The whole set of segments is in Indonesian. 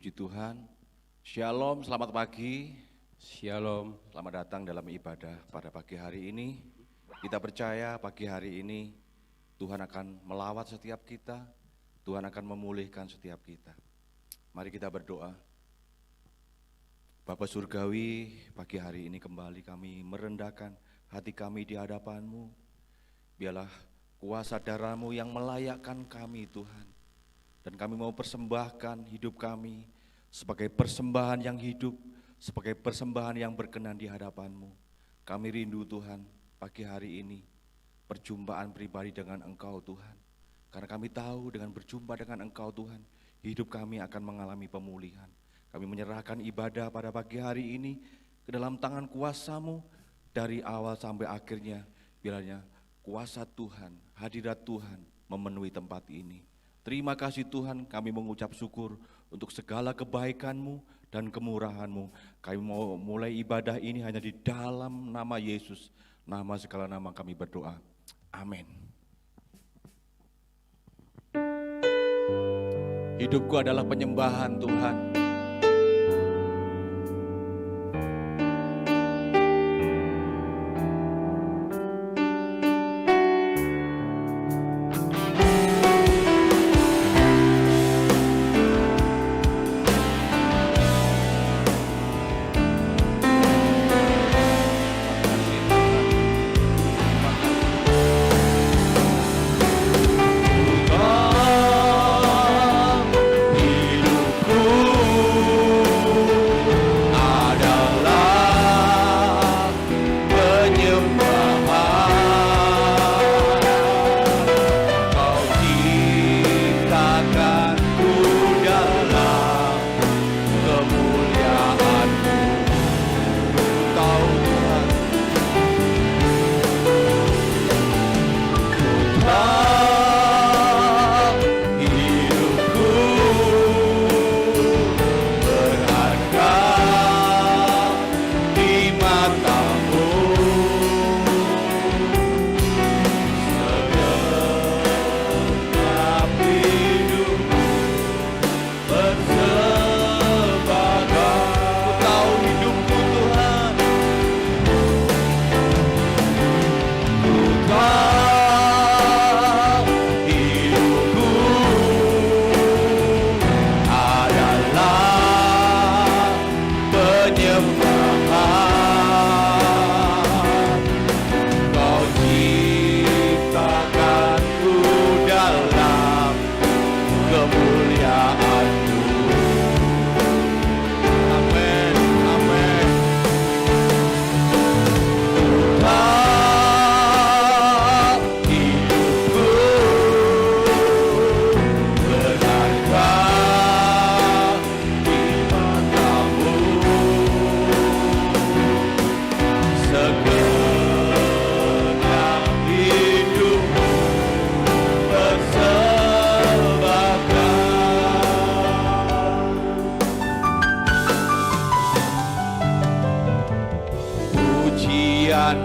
Puji Tuhan. Shalom, selamat pagi. Shalom. Selamat datang dalam ibadah pada pagi hari ini. Kita percaya pagi hari ini Tuhan akan melawat setiap kita. Tuhan akan memulihkan setiap kita. Mari kita berdoa. Bapa Surgawi, pagi hari ini kembali kami merendahkan hati kami di hadapan-Mu. Biarlah kuasa darah-Mu yang melayakkan kami Tuhan. Dan kami mau persembahkan hidup kami sebagai persembahan yang hidup, sebagai persembahan yang berkenan di hadapan-Mu. Kami rindu Tuhan pagi hari ini perjumpaan pribadi dengan Engkau Tuhan. Karena kami tahu dengan berjumpa dengan Engkau Tuhan, hidup kami akan mengalami pemulihan. Kami menyerahkan ibadah pada pagi hari ini ke dalam tangan kuasa-Mu dari awal sampai akhirnya. Bilanya kuasa Tuhan, hadirat Tuhan memenuhi tempat ini. Terima kasih Tuhan, kami mengucap syukur untuk segala kebaikan-Mu dan kemurahan-Mu. Kami mau mulai ibadah ini hanya di dalam nama Yesus, nama segala nama kami berdoa. Amin. Hidupku adalah penyembahan Tuhan.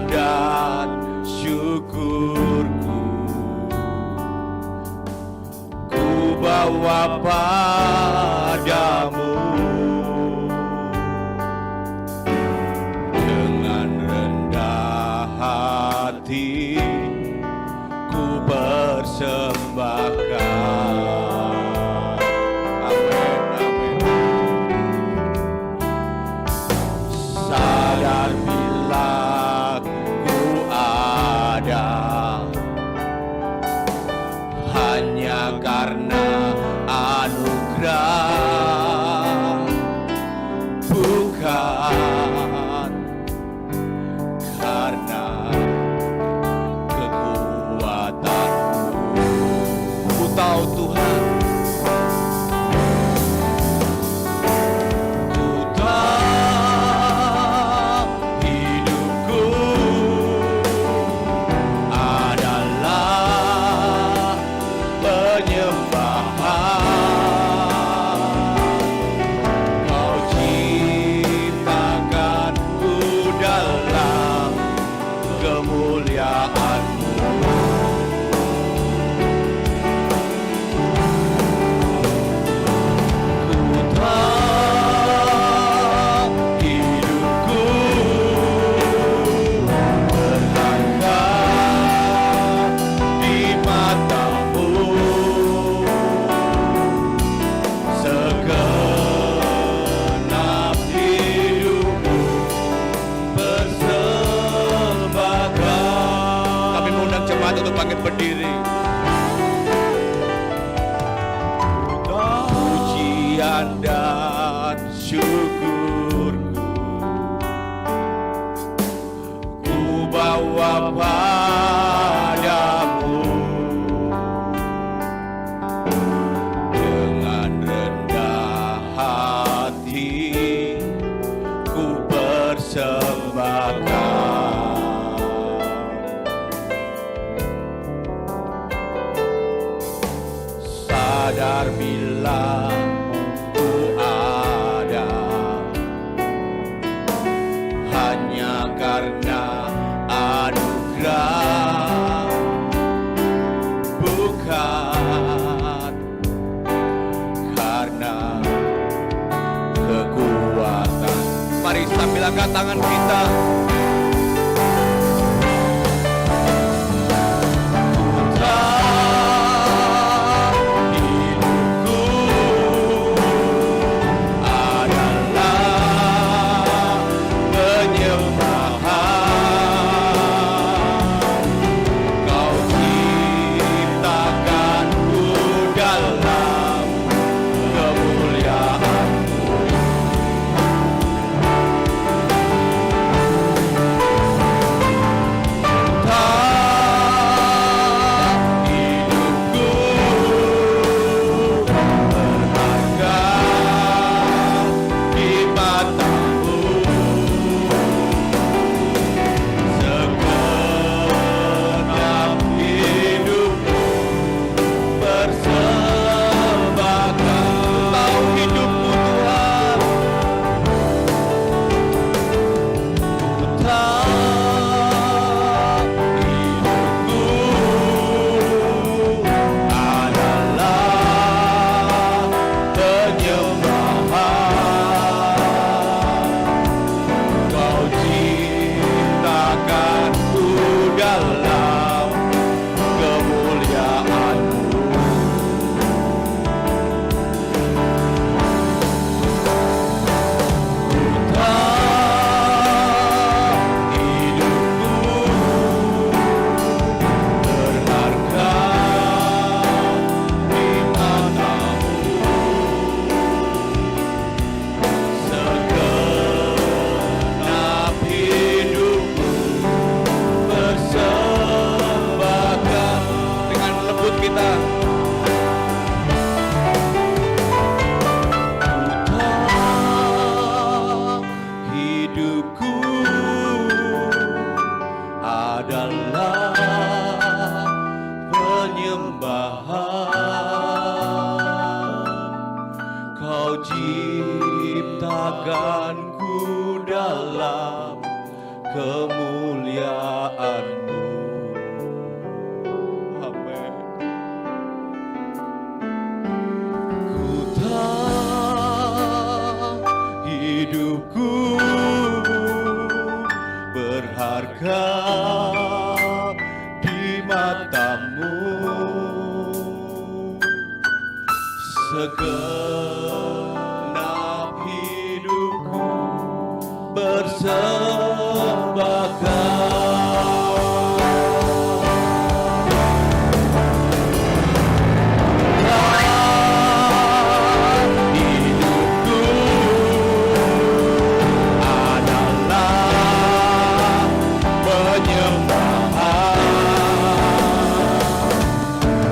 Dan syukurku ku bawa padamu dengan rendah hati ku persembahkan. Amin, amin. Sadar bila hanya karena anugerah berdiri. Pujian dan syukurku ku bawa padamu. Dengan rendah hati ku persembahkan. Sadar bila ku ada hanya karena anugerah, bukan karena kekuatan. Mari sambil angkat tangan kita. Ciptakanku dalam kemuliaan-Mu. Amin. Ku tak hidupku berharga di mata-Mu. Segenap hidupku bersembahkan. Hidupku adalah penyembahan.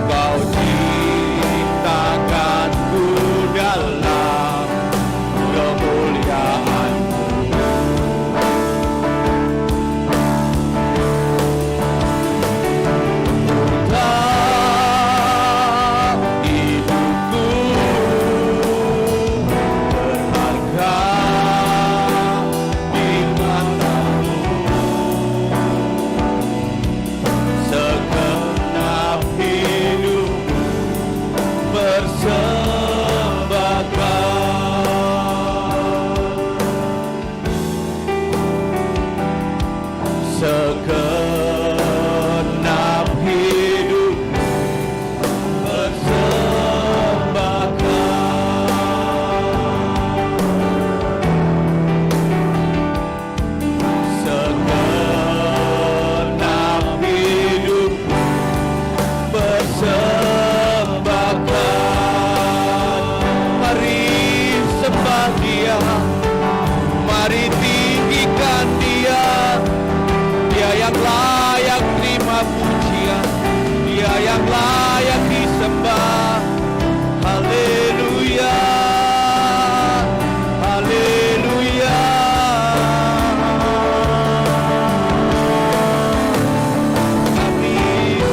Kau ciptakanku dalam kemuliaan-Mu. Mari tinggikan Dia, Dia yang layak terima pujian, Dia yang layak disembah. Haleluya, haleluya. Kami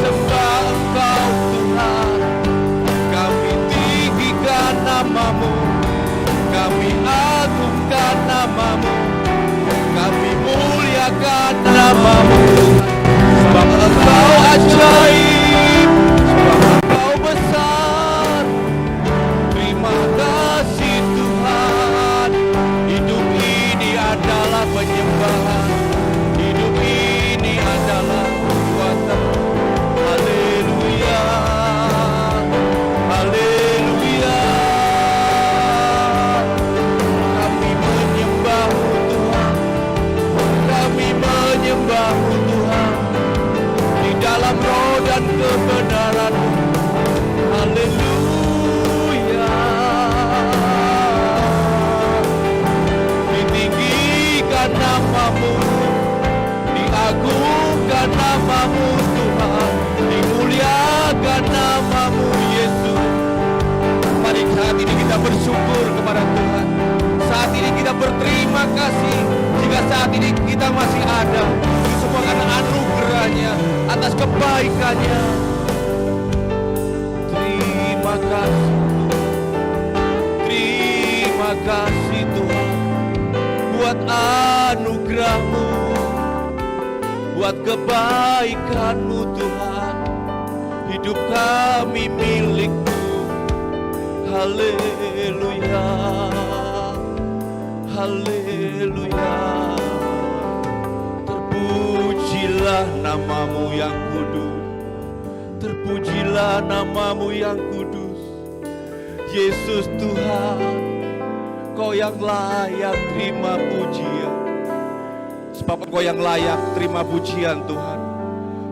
sembah Engkau Tuhan, kami tinggikan nama-Mu, kami agungkan nama-Mu, kami muliakan nama-Mu. Sebab Engkau ajaib, sebab Engkau besar. Terima kasih Tuhan. Hidup ini adalah penyembahan, hidup ini adalah perbuatan. Haleluya, haleluya. Kami menyembah-Mu Tuhan, kami menyembah-Mu Tuhan, di dalam roh dan kebenaran-Mu. Haleluya. Ditinggikan nama-Mu, diagungkan nama-Mu Tuhan, dimuliakan nama-Mu Yesus. Mari saat ini kita bersyukur kepada Tuhan. Saat ini kita berterima kasih jika saat ini kita masih ada. Itu semua karena anugerah-Nya, atas kebaikan-Nya. Terima kasih, terima kasih Tuhan buat anugerah-Mu, buat kebaikan-Mu Tuhan. Hidup kami milik-Mu. Haleluya, haleluya. Terpujilah nama-Mu yang kudus, terpujilah nama-Mu yang kudus. Yesus Tuhan, Kau yang layak terima pujian. Sebab Engkau yang layak terima pujian Tuhan.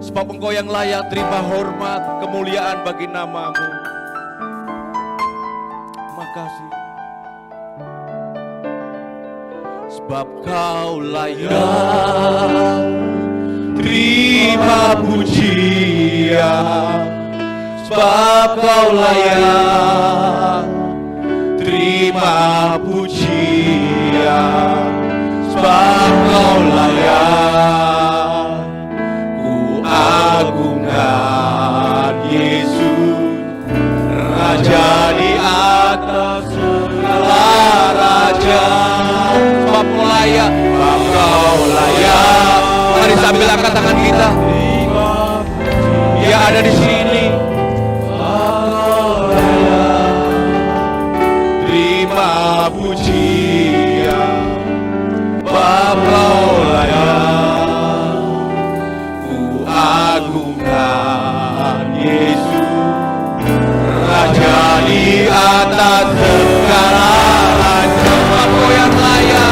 Sebab Engkau yang layak terima hormat, kemuliaan bagi nama-Mu. Makasih. Sebab Kau layak terima pujian, sebab Kau layak terima pujian, sebab Kau layak. Ku agungkan Yesus, Raja di atas segala raja. Sebab Kau layak, sebab Kau layak. Mari sambil angkat tangan kita. Dia ada di sini. Terima pujian, sebab Kau layak. Ku agungkan Yesus, Raja di atas segala raja. Sebab Kau yang layak.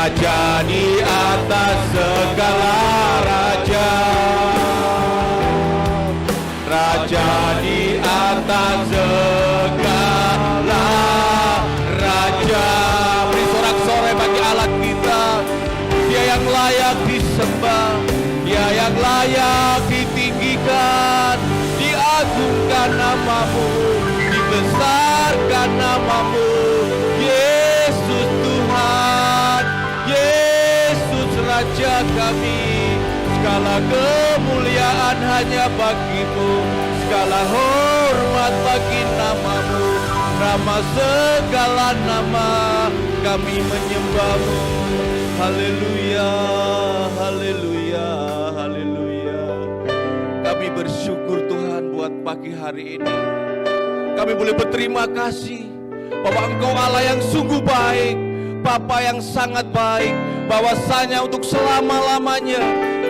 Raja di atas segala raja, Raja di atas segala raja. Beri sorak-sorai bagi Allah kita. Dia yang layak disembah, Dia yang layak ditinggikan, diagungkan nama-Mu, dibesarkan nama-Mu. Yesus Tuhan, Yesus Raja kami. Segala kemuliaan hanya bagi-Mu, segala hormat bagi nama-Mu. Nama segala nama, kami menyembah-Mu. Haleluya, haleluya, haleluya. Kami bersyukur Tuhan buat pagi hari ini. Kami boleh berterima kasih bahwa Engkau Allah yang sungguh baik, Bapa yang sangat baik, bahwasanya untuk selama-lamanya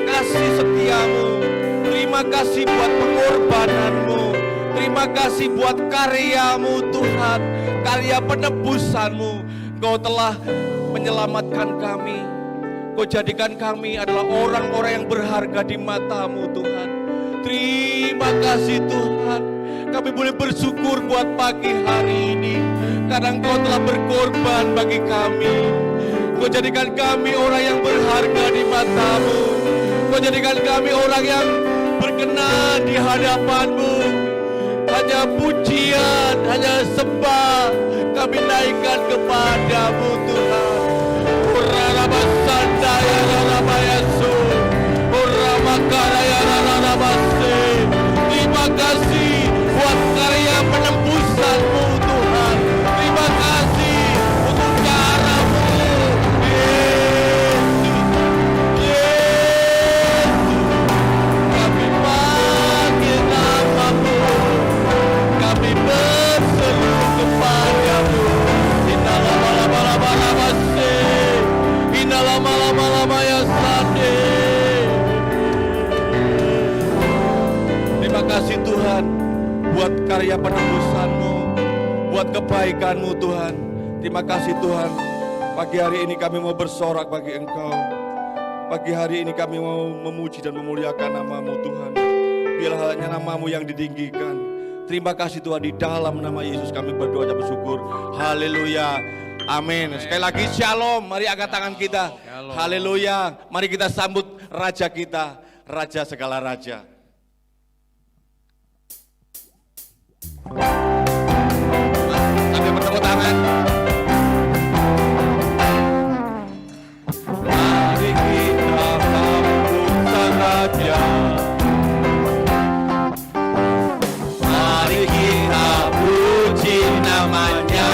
kasih setiamu. Terima kasih buat pengorbananmu, terima kasih buat karyamu Tuhan, karya penebusanmu. Kau telah menyelamatkan kami, Kau jadikan kami adalah orang-orang yang berharga di matamu Tuhan. Terima kasih Tuhan, kami boleh bersyukur buat pagi hari ini, karena Engkau telah berkorban bagi kami. Kau jadikan kami orang yang berharga di matamu. Kau jadikan kami orang yang berkenan di hadapanmu. Hanya pujian, hanya sembah kami naikkan kepadamu Tuhan. Terima kasih buat karya penembusanmu Tuhan. Terima kasih untuk caramu Yesus. Kami panggil namamu, kami berseru kepadamu. Terima kasih Tuhan buat karya penebusanmu, buat kebaikanmu Tuhan. Terima kasih Tuhan, pagi hari ini kami mau bersorak bagi Engkau. Pagi hari ini kami mau memuji dan memuliakan namamu Tuhan. Biarlah hanya namamu yang ditinggikan. Terima kasih Tuhan, di dalam nama Yesus kami berdoa dan bersyukur. Haleluya. Amin. Sekali lagi shalom. Mari angkat tangan kita. Haleluya. Mari kita sambut Raja kita, Raja segala raja. Sambil bertepuk tangan. Mari kita sambut Sang Raja. Mari kita puji namanya.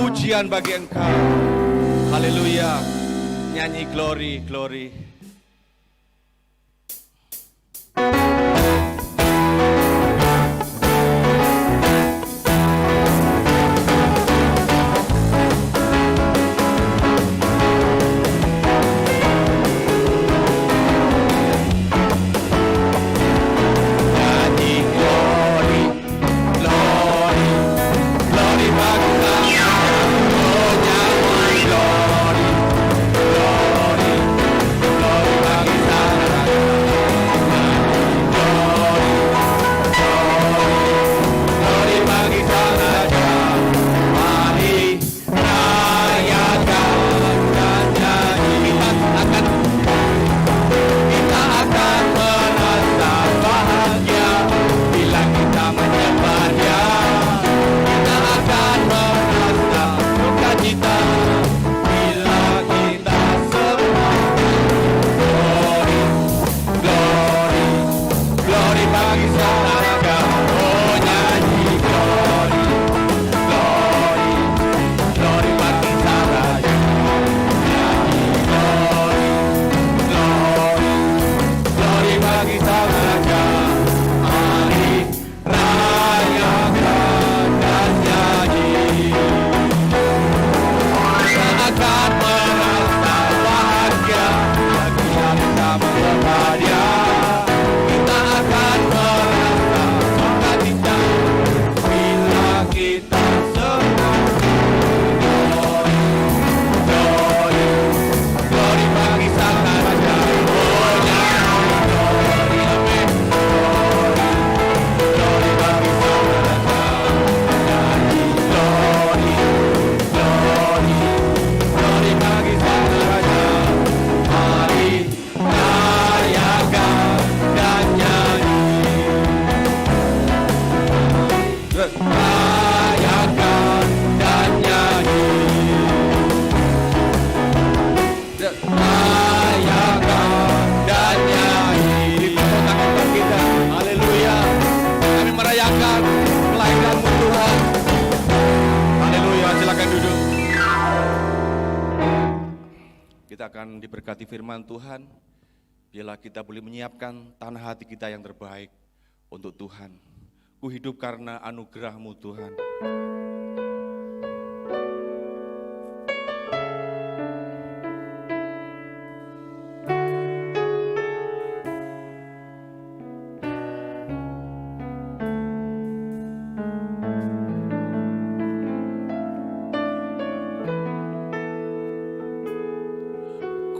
pujian bagi Engkau. Haleluya. Nyanyi glory, glory. Diberkati firman Tuhan, biarlah kita boleh menyiapkan tanah hati kita yang terbaik untuk Tuhan. Ku hidup karena anugerah-Mu Tuhan.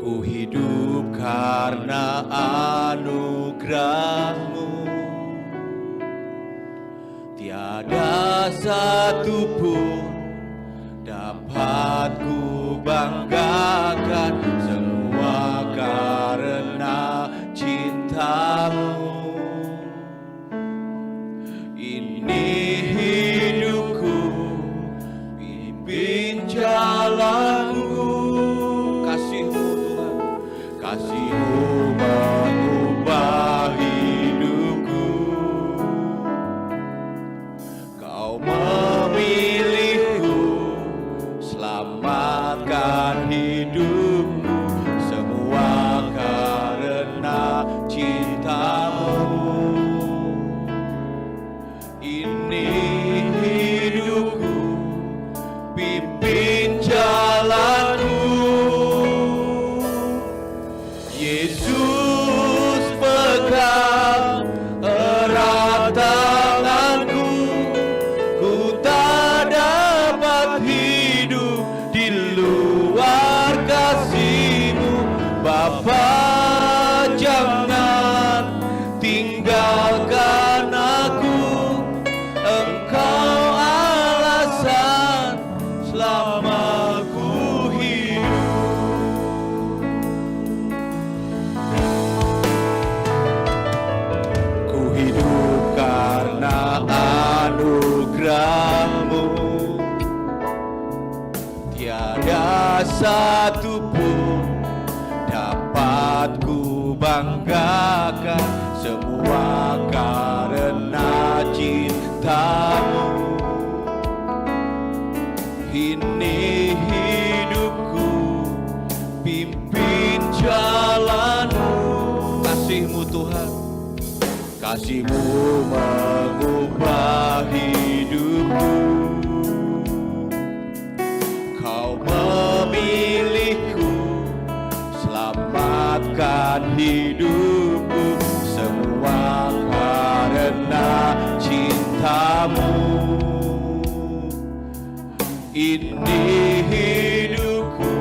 Ku hidup karena anugerah-Mu, tiada satu pun dapat ku banggakan, semua karena cinta-Mu. Ini hidupku, pimpin jalanku, kasih-Mu mengubah hidupku. Kau memilihku, selamatkan hidupku, semua karena cinta-Mu. Ini hidupku, pimpin jalanku. Yesus pegang erat tanganku, ku tak dapat hidup di luar kasih-Mu. Bapa, jangan tinggalkan aku, Engkau alasan selama ku hidup. Karena anugerah-Mu, tiada satu pun dapat ku banggakan, semua karena cinta-Mu. Ini Ini hidupku, pimpin jalanmu. Kasih-Mu Tuhan, kasih-Mu mengubah hidupku. Kau memilihku, selamatkan hidupku, semua karena cinta-Mu. Ini hidupku,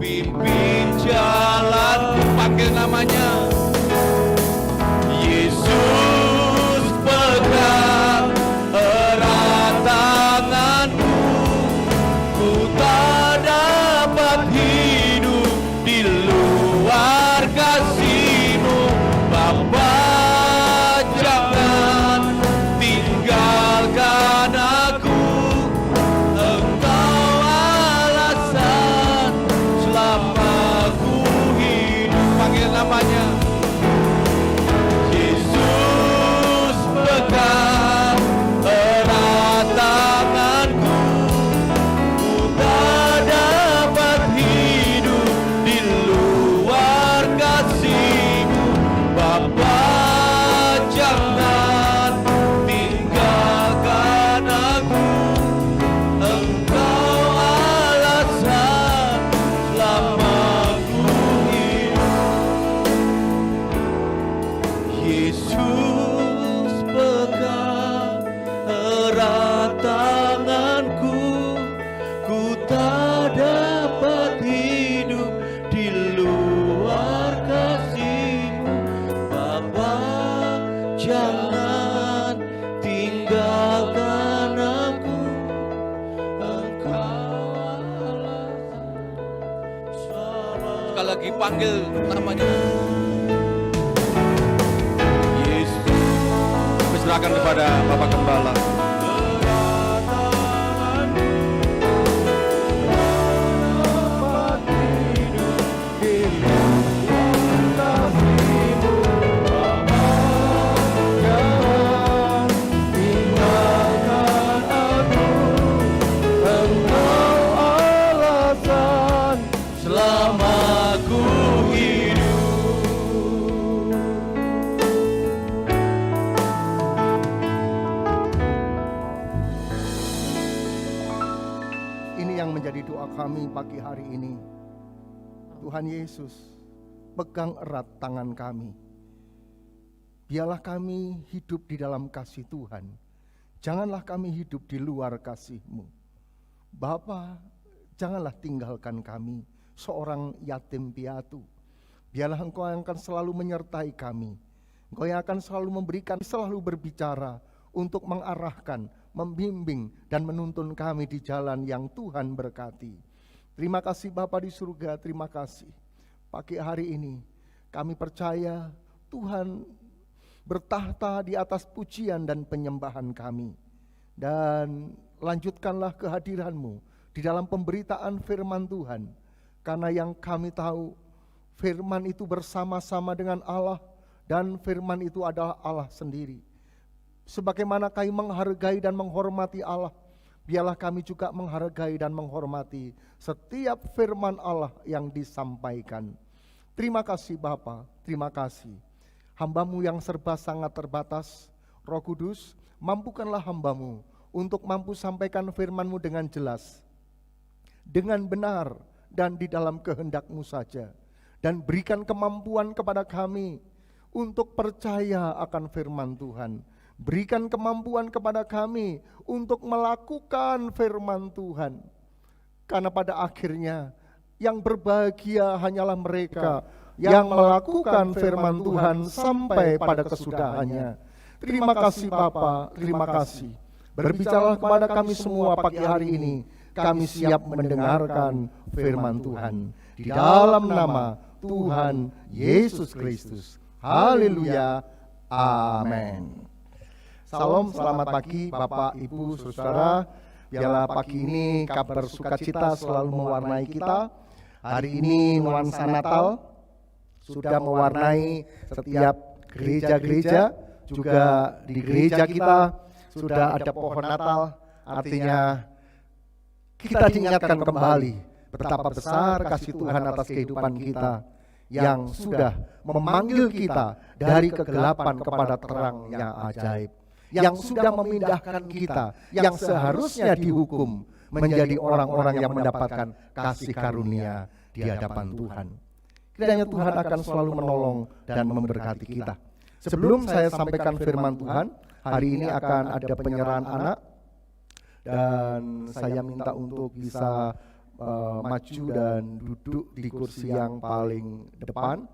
pimpin jalanku. Panggil namanya. Yesus, pegang erat tanganku. Ku tak dapat hidup di luar kasih-Mu. Bapa, jangan tinggalkan aku. Engkau alasan selama ku hidup. Panggil namanya. Yesus, pegang erat tanganku. Ku tak dapat hidup di luar kasih-Mu. Bapa, jangan tinggalkan aku. Engkau alasan selama ku hidup. Yesus, pegang erat tanganku. Ku tak dapat hidup di luar kasih-Mu. Bapa, jangan tinggalkan aku. Engkau alasan. Sekali lagi panggil namanya. Yesus. Serahkan kepada Bapak Gembala. Menjadi doa kami pagi hari ini. Tuhan Yesus, pegang erat tangan kami. Biarlah kami hidup di dalam kasih Tuhan. Janganlah kami hidup di luar kasih-Mu. Bapa, janganlah tinggalkan kami seorang yatim piatu. Biarlah Engkau yang akan selalu menyertai kami. Engkau yang akan selalu memberikan, selalu berbicara untuk mengarahkan, membimbing dan menuntun kami di jalan yang Tuhan berkati. Terima kasih Bapa di surga, terima kasih. Pagi hari ini kami percaya Tuhan bertahta di atas pujian dan penyembahan kami. Dan lanjutkanlah kehadiran-Mu di dalam pemberitaan firman Tuhan. Karena yang kami tahu firman itu bersama-sama dengan Allah dan firman itu adalah Allah sendiri. Sebagaimana kami menghargai dan menghormati Allah, biarlah kami juga menghargai dan menghormati setiap firman Allah yang disampaikan. Terima kasih Bapa, terima kasih. Hamba-Mu yang serba sangat terbatas, Roh Kudus, mampukanlah hamba-Mu untuk mampu sampaikan firman-Mu dengan jelas, dengan benar dan di dalam kehendak-Mu saja. Dan berikan kemampuan kepada kami untuk percaya akan firman Tuhan. Berikan kemampuan kepada kami untuk melakukan firman Tuhan. Karena pada akhirnya yang berbahagia hanyalah mereka yang melakukan firman Tuhan sampai pada kesudahannya. Terima kasih Bapa, terima kasih. Berbicaralah kepada kami semua pagi hari ini. Kami siap mendengarkan firman Tuhan. Di dalam nama Tuhan Yesus Kristus. Haleluya. Amin. Salam, selamat pagi Bapak, Ibu, Saudara. Biarlah pagi ini kabar sukacita selalu mewarnai kita. Hari ini nuansa Natal sudah mewarnai setiap gereja-gereja. Juga di gereja kita sudah ada pohon Natal. Artinya kita diingatkan kembali betapa besar kasih Tuhan atas kehidupan kita yang sudah memanggil kita dari kegelapan kepada terang yang ajaib, yang sudah memindahkan kita yang seharusnya dihukum menjadi orang-orang yang mendapatkan kasih karunia di hadapan Tuhan. Kiranya Tuhan akan selalu menolong dan memberkati kita. Sebelum saya sampaikan firman Tuhan, hari ini akan ada penyerahan anak, dan saya minta untuk bisa maju dan duduk di kursi yang paling depan.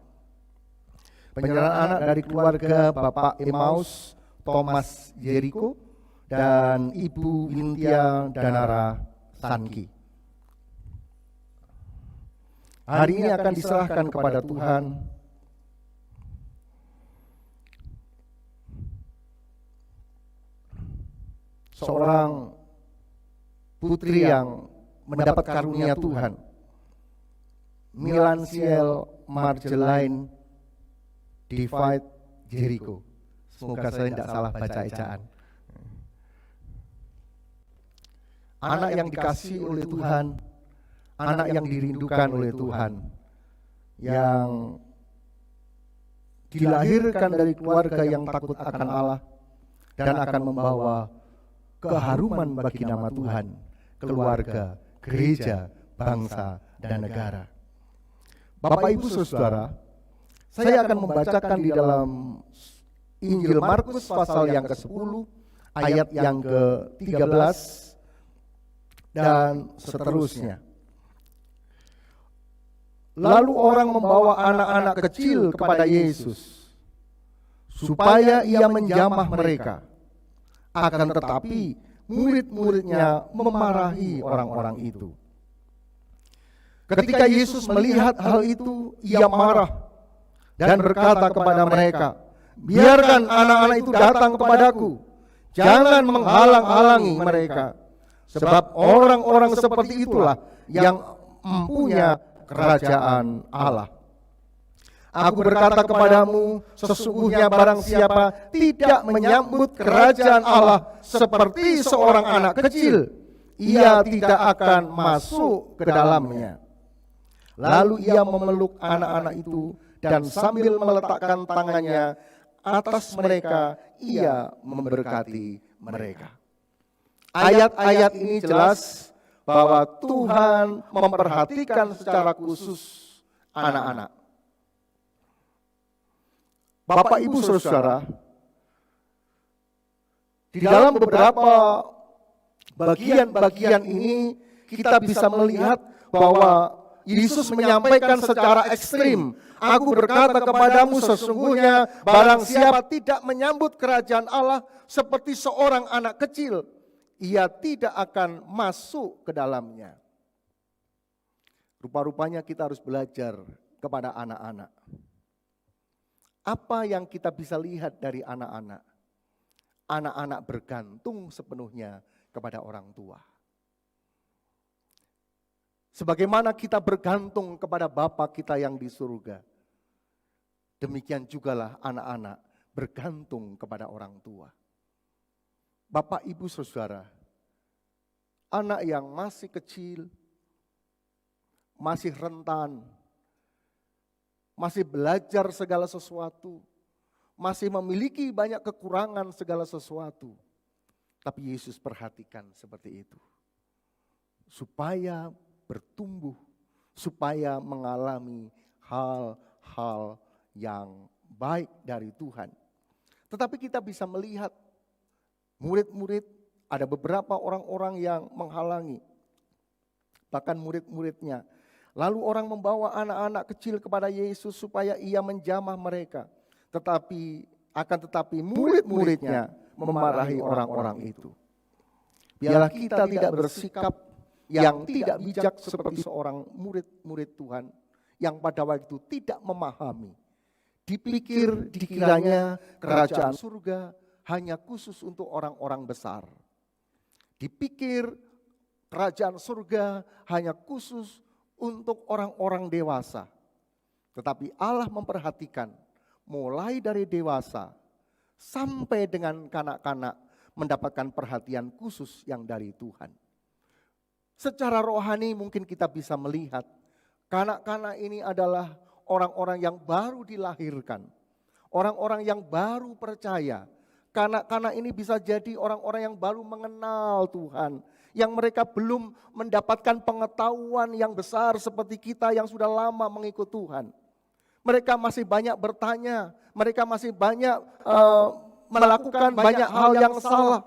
Penyerahan anak dari keluarga Bapak Emmaus Thomas Jericho dan Ibu Wintia Danara Sanki. Hari ini akan diserahkan kepada Tuhan. Seorang putri yang mendapat karunia Tuhan, Milansiel Marjelaine David Jericho. Semoga saya tidak salah baca ejaan. Anak yang dikasihi oleh Tuhan, anak yang dirindukan oleh Tuhan, yang dilahirkan dari keluarga yang takut akan Allah dan akan membawa keharuman bagi nama Tuhan, keluarga, gereja, bangsa, dan negara. Bapak Ibu Saudara, saya akan membacakan di dalam Injil Markus pasal yang ke-10, ayat yang ke-13, dan seterusnya. Lalu orang membawa anak-anak kecil kepada Yesus, supaya ia menjamah mereka. Akan tetapi murid-muridnya memarahi orang-orang itu. Ketika Yesus melihat hal itu, ia marah dan berkata kepada mereka, "Biarkan anak-anak itu datang kepadaku, jangan menghalang-halangi mereka, sebab orang-orang seperti itulah yang mempunyai kerajaan Allah. Aku berkata kepadamu, sesungguhnya barang siapa tidak menyambut kerajaan Allah seperti seorang anak kecil, ia tidak akan masuk ke dalamnya." Lalu ia memeluk anak-anak itu dan sambil meletakkan tangannya atas mereka, ia memberkati mereka. Ayat-ayat ini jelas bahwa Tuhan memperhatikan secara khusus anak-anak. Bapak Ibu Saudara, di dalam beberapa bagian-bagian ini kita bisa melihat bahwa Yesus menyampaikan secara ekstrim, "Aku berkata kepadamu, sesungguhnya barang siapa tidak menyambut kerajaan Allah seperti seorang anak kecil, ia tidak akan masuk ke dalamnya." Rupa-rupanya kita harus belajar kepada anak-anak. Apa yang kita bisa lihat dari anak-anak? Anak-anak bergantung sepenuhnya kepada orang tua. Sebagaimana kita bergantung kepada Bapa kita yang di surga, demikian jugalah anak-anak bergantung kepada orang tua. Bapak, Ibu, Saudara, anak yang masih kecil, masih rentan, masih belajar segala sesuatu, masih memiliki banyak kekurangan segala sesuatu. Tapi Yesus perhatikan seperti itu. Supaya bertumbuh, supaya mengalami hal-hal yang baik dari Tuhan. Tetapi kita bisa melihat murid-murid, ada beberapa orang-orang yang menghalangi, bahkan murid-muridnya. Lalu orang membawa anak-anak kecil kepada Yesus supaya ia menjamah mereka. Tetapi murid-muridnya memarahi orang-orang itu. Biarlah kita tidak bersikap yang tidak bijak seperti seorang murid-murid Tuhan yang pada waktu itu tidak memahami. Dikiranya kerajaan surga hanya khusus untuk orang-orang besar. Dipikir kerajaan surga hanya khusus untuk orang-orang dewasa. Tetapi Allah memperhatikan mulai dari dewasa sampai dengan kanak-kanak mendapatkan perhatian khusus yang dari Tuhan. Secara rohani mungkin kita bisa melihat kanak-kanak ini adalah orang-orang yang baru dilahirkan, orang-orang yang baru percaya. Kanak-kanak ini bisa jadi orang-orang yang baru mengenal Tuhan, yang mereka belum mendapatkan pengetahuan yang besar seperti kita yang sudah lama mengikut Tuhan. Mereka masih banyak bertanya, mereka masih banyak melakukan banyak hal yang salah.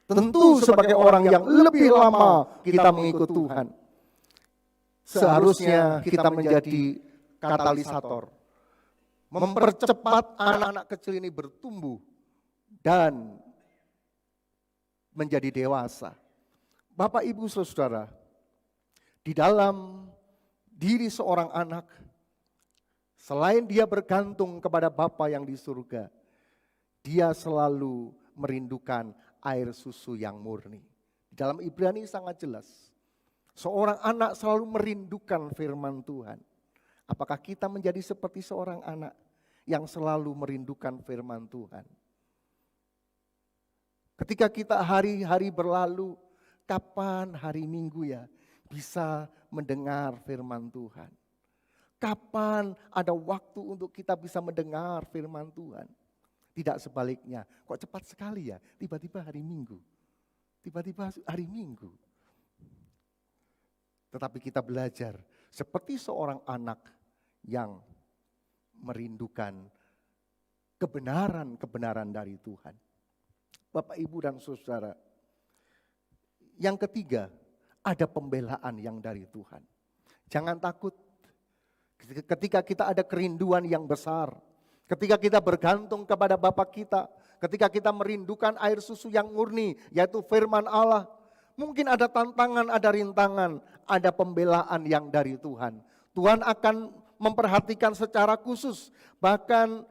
Tentu sebagai orang yang lebih lama kita mengikut Tuhan, seharusnya kita menjadi katalisator, mempercepat anak-anak kecil ini bertumbuh dan menjadi dewasa. Bapak, Ibu, Saudara, di dalam diri seorang anak, selain dia bergantung kepada Bapa yang di surga, dia selalu merindukan air susu yang murni. Di dalam Ibrani sangat jelas, seorang anak selalu merindukan firman Tuhan. Apakah kita menjadi seperti seorang anak yang selalu merindukan firman Tuhan? Ketika kita hari-hari berlalu, kapan hari Minggu ya bisa mendengar firman Tuhan? Kapan ada waktu untuk kita bisa mendengar firman Tuhan? Tidak sebaliknya, kok cepat sekali ya, tiba-tiba hari Minggu. Tiba-tiba hari Minggu. Tetapi kita belajar seperti seorang anak yang merindukan kebenaran-kebenaran dari Tuhan. Bapak, Ibu, dan Saudara, yang ketiga, ada pembelaan yang dari Tuhan. Jangan takut ketika kita ada kerinduan yang besar, ketika kita bergantung kepada Bapa kita, ketika kita merindukan air susu yang murni, yaitu firman Allah. Mungkin ada tantangan, ada rintangan, ada pembelaan yang dari Tuhan. Tuhan akan memperhatikan secara khusus, bahkan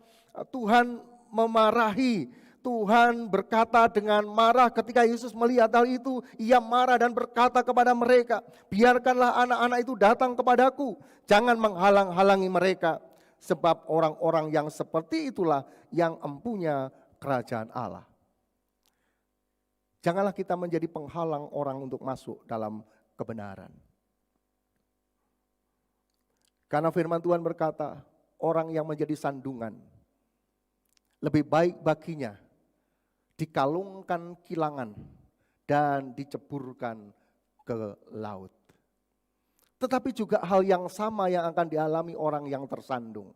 Tuhan memarahi. Tuhan berkata dengan marah ketika Yesus melihat hal itu, ia marah dan berkata kepada mereka, biarkanlah anak-anak itu datang kepadaku, jangan menghalang-halangi mereka, sebab orang-orang yang seperti itulah yang empunya kerajaan Allah. Janganlah kita menjadi penghalang orang untuk masuk dalam kebenaran. Karena firman Tuhan berkata, orang yang menjadi sandungan, lebih baik baginya dikalungkan kilangan dan diceburkan ke laut. Tetapi juga hal yang sama yang akan dialami orang yang tersandung.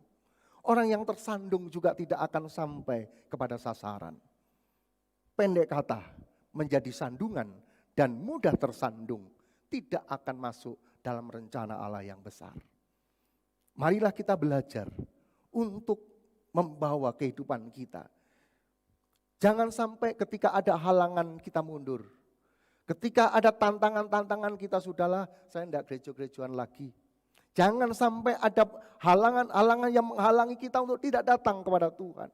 Orang yang tersandung juga tidak akan sampai kepada sasaran. Pendek kata, menjadi sandungan dan mudah tersandung tidak akan masuk dalam rencana Allah yang besar. Marilah kita belajar untuk membawa kehidupan kita. Jangan sampai ketika ada halangan kita mundur. Ketika ada tantangan-tantangan kita, sudahlah saya tidak gereja-gerejaan lagi. Jangan sampai ada halangan-halangan yang menghalangi kita untuk tidak datang kepada Tuhan.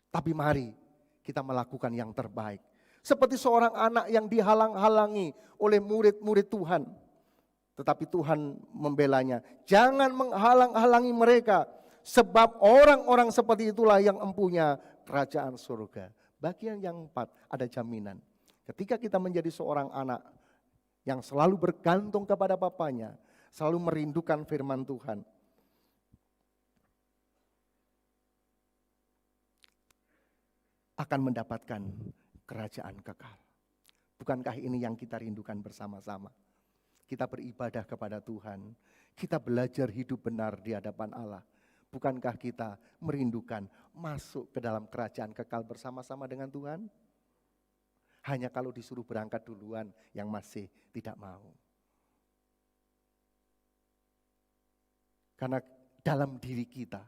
Tapi mari kita melakukan yang terbaik. Seperti seorang anak yang dihalang-halangi oleh murid-murid Tuhan. Tetapi Tuhan membelanya. Jangan menghalang-halangi mereka. Sebab orang-orang seperti itulah yang empunya kerajaan surga. Bagian yang 4, ada jaminan. Ketika kita menjadi seorang anak yang selalu bergantung kepada bapaknya, selalu merindukan firman Tuhan, akan mendapatkan kerajaan kekal. Bukankah ini yang kita rindukan bersama-sama? Kita beribadah kepada Tuhan, kita belajar hidup benar di hadapan Allah. Bukankah kita merindukan masuk ke dalam kerajaan kekal bersama-sama dengan Tuhan? Hanya kalau disuruh berangkat duluan yang masih tidak mau. Karena dalam diri kita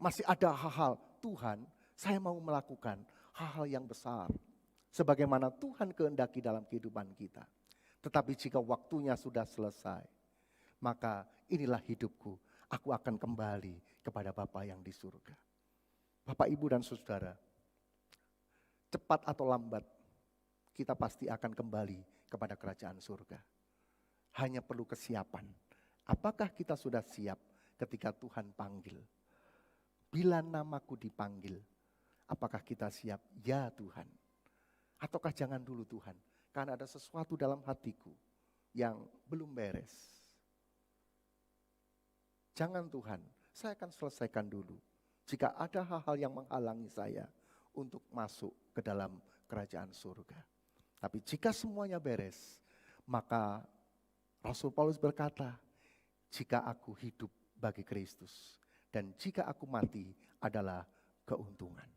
masih ada hal-hal, Tuhan, saya mau melakukan hal-hal yang besar. Sebagaimana Tuhan kehendaki dalam kehidupan kita. Tetapi jika waktunya sudah selesai, maka inilah hidupku. Aku akan kembali kepada Bapa yang di surga. Bapak, Ibu, dan Saudara, cepat atau lambat, kita pasti akan kembali kepada kerajaan surga. Hanya perlu kesiapan. Apakah kita sudah siap ketika Tuhan panggil? Bila namaku dipanggil, apakah kita siap? Ya Tuhan, Ataukah jangan dulu Tuhan, karena ada sesuatu dalam hatiku yang belum beres. Jangan Tuhan, saya akan selesaikan dulu. Jika ada hal-hal yang menghalangi saya untuk masuk ke dalam kerajaan surga. Tapi jika semuanya beres, maka Rasul Paulus berkata, jika aku hidup bagi Kristus, dan jika aku mati adalah keuntungan.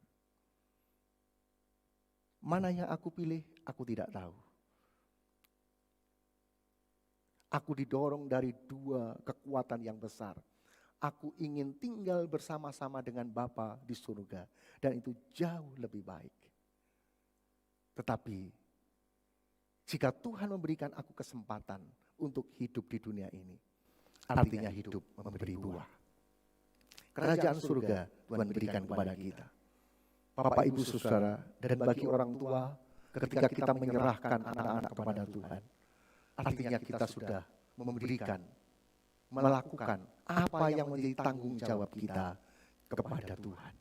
Mana yang aku pilih, aku tidak tahu. Aku didorong dari dua kekuatan yang besar. Aku ingin tinggal bersama-sama dengan Bapa di surga, dan itu jauh lebih baik. Tetapi jika Tuhan memberikan aku kesempatan untuk hidup di dunia ini, artinya hidup memberi buah. Kerajaan surga Tuhan berikan kepada kita. Bapak, Ibu, Saudara, dan bagi orang tua, ketika kita menyerahkan anak-anak kepada Tuhan, artinya kita sudah memberikan, melakukan apa yang menjadi tanggung jawab kita kepada Tuhan.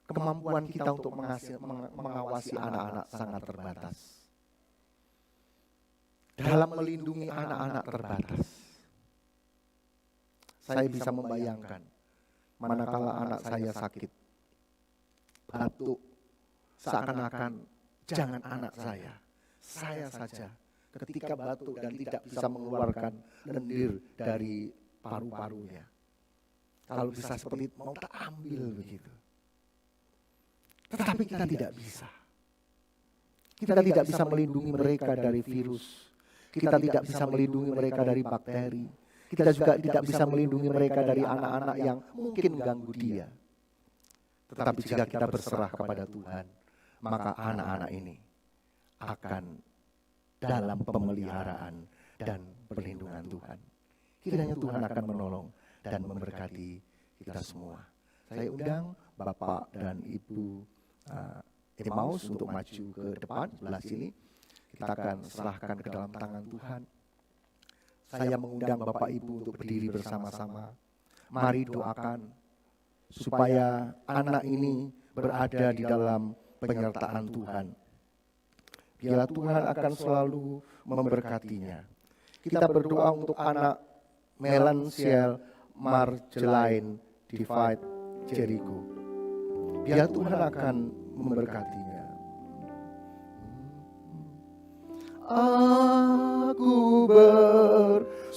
Kemampuan kita untuk mengawasi anak-anak sangat terbatas. Dalam melindungi anak-anak terbatas. Saya bisa membayangkan, manakala anak saya sakit, batuk, seakan-akan jangan anak saya saja ketika batuk dan tidak bisa mengeluarkan lendir dari paru-parunya. Kalau bisa seperti itu, mau tak ambil begitu. Tetapi kita tidak bisa. Kita tidak bisa melindungi mereka dari virus. Kita tidak bisa melindungi mereka dari bakteri. Kita juga tidak bisa melindungi mereka dari anak-anak yang mungkin mengganggu dia. Tetapi jika kita berserah kepada Tuhan, maka anak-anak ini akan dalam pemeliharaan dan perlindungan Tuhan. Kiranya Tuhan akan menolong dan memberkati kita semua. Saya undang Bapak dan Ibu Emmaus untuk maju ke depan sebelah sini. Kita akan serahkan ke dalam tangan Tuhan. Saya mengundang Bapak Ibu untuk berdiri bersama-sama. Mari doakan supaya anak ini berada di dalam penyertaan Tuhan. Biarlah Tuhan akan selalu memberkatinya. Kita berdoa untuk anak Melansiel Marjelaine Divide Jericho. Biar Tuhan akan memberkatinya. Aku berserah,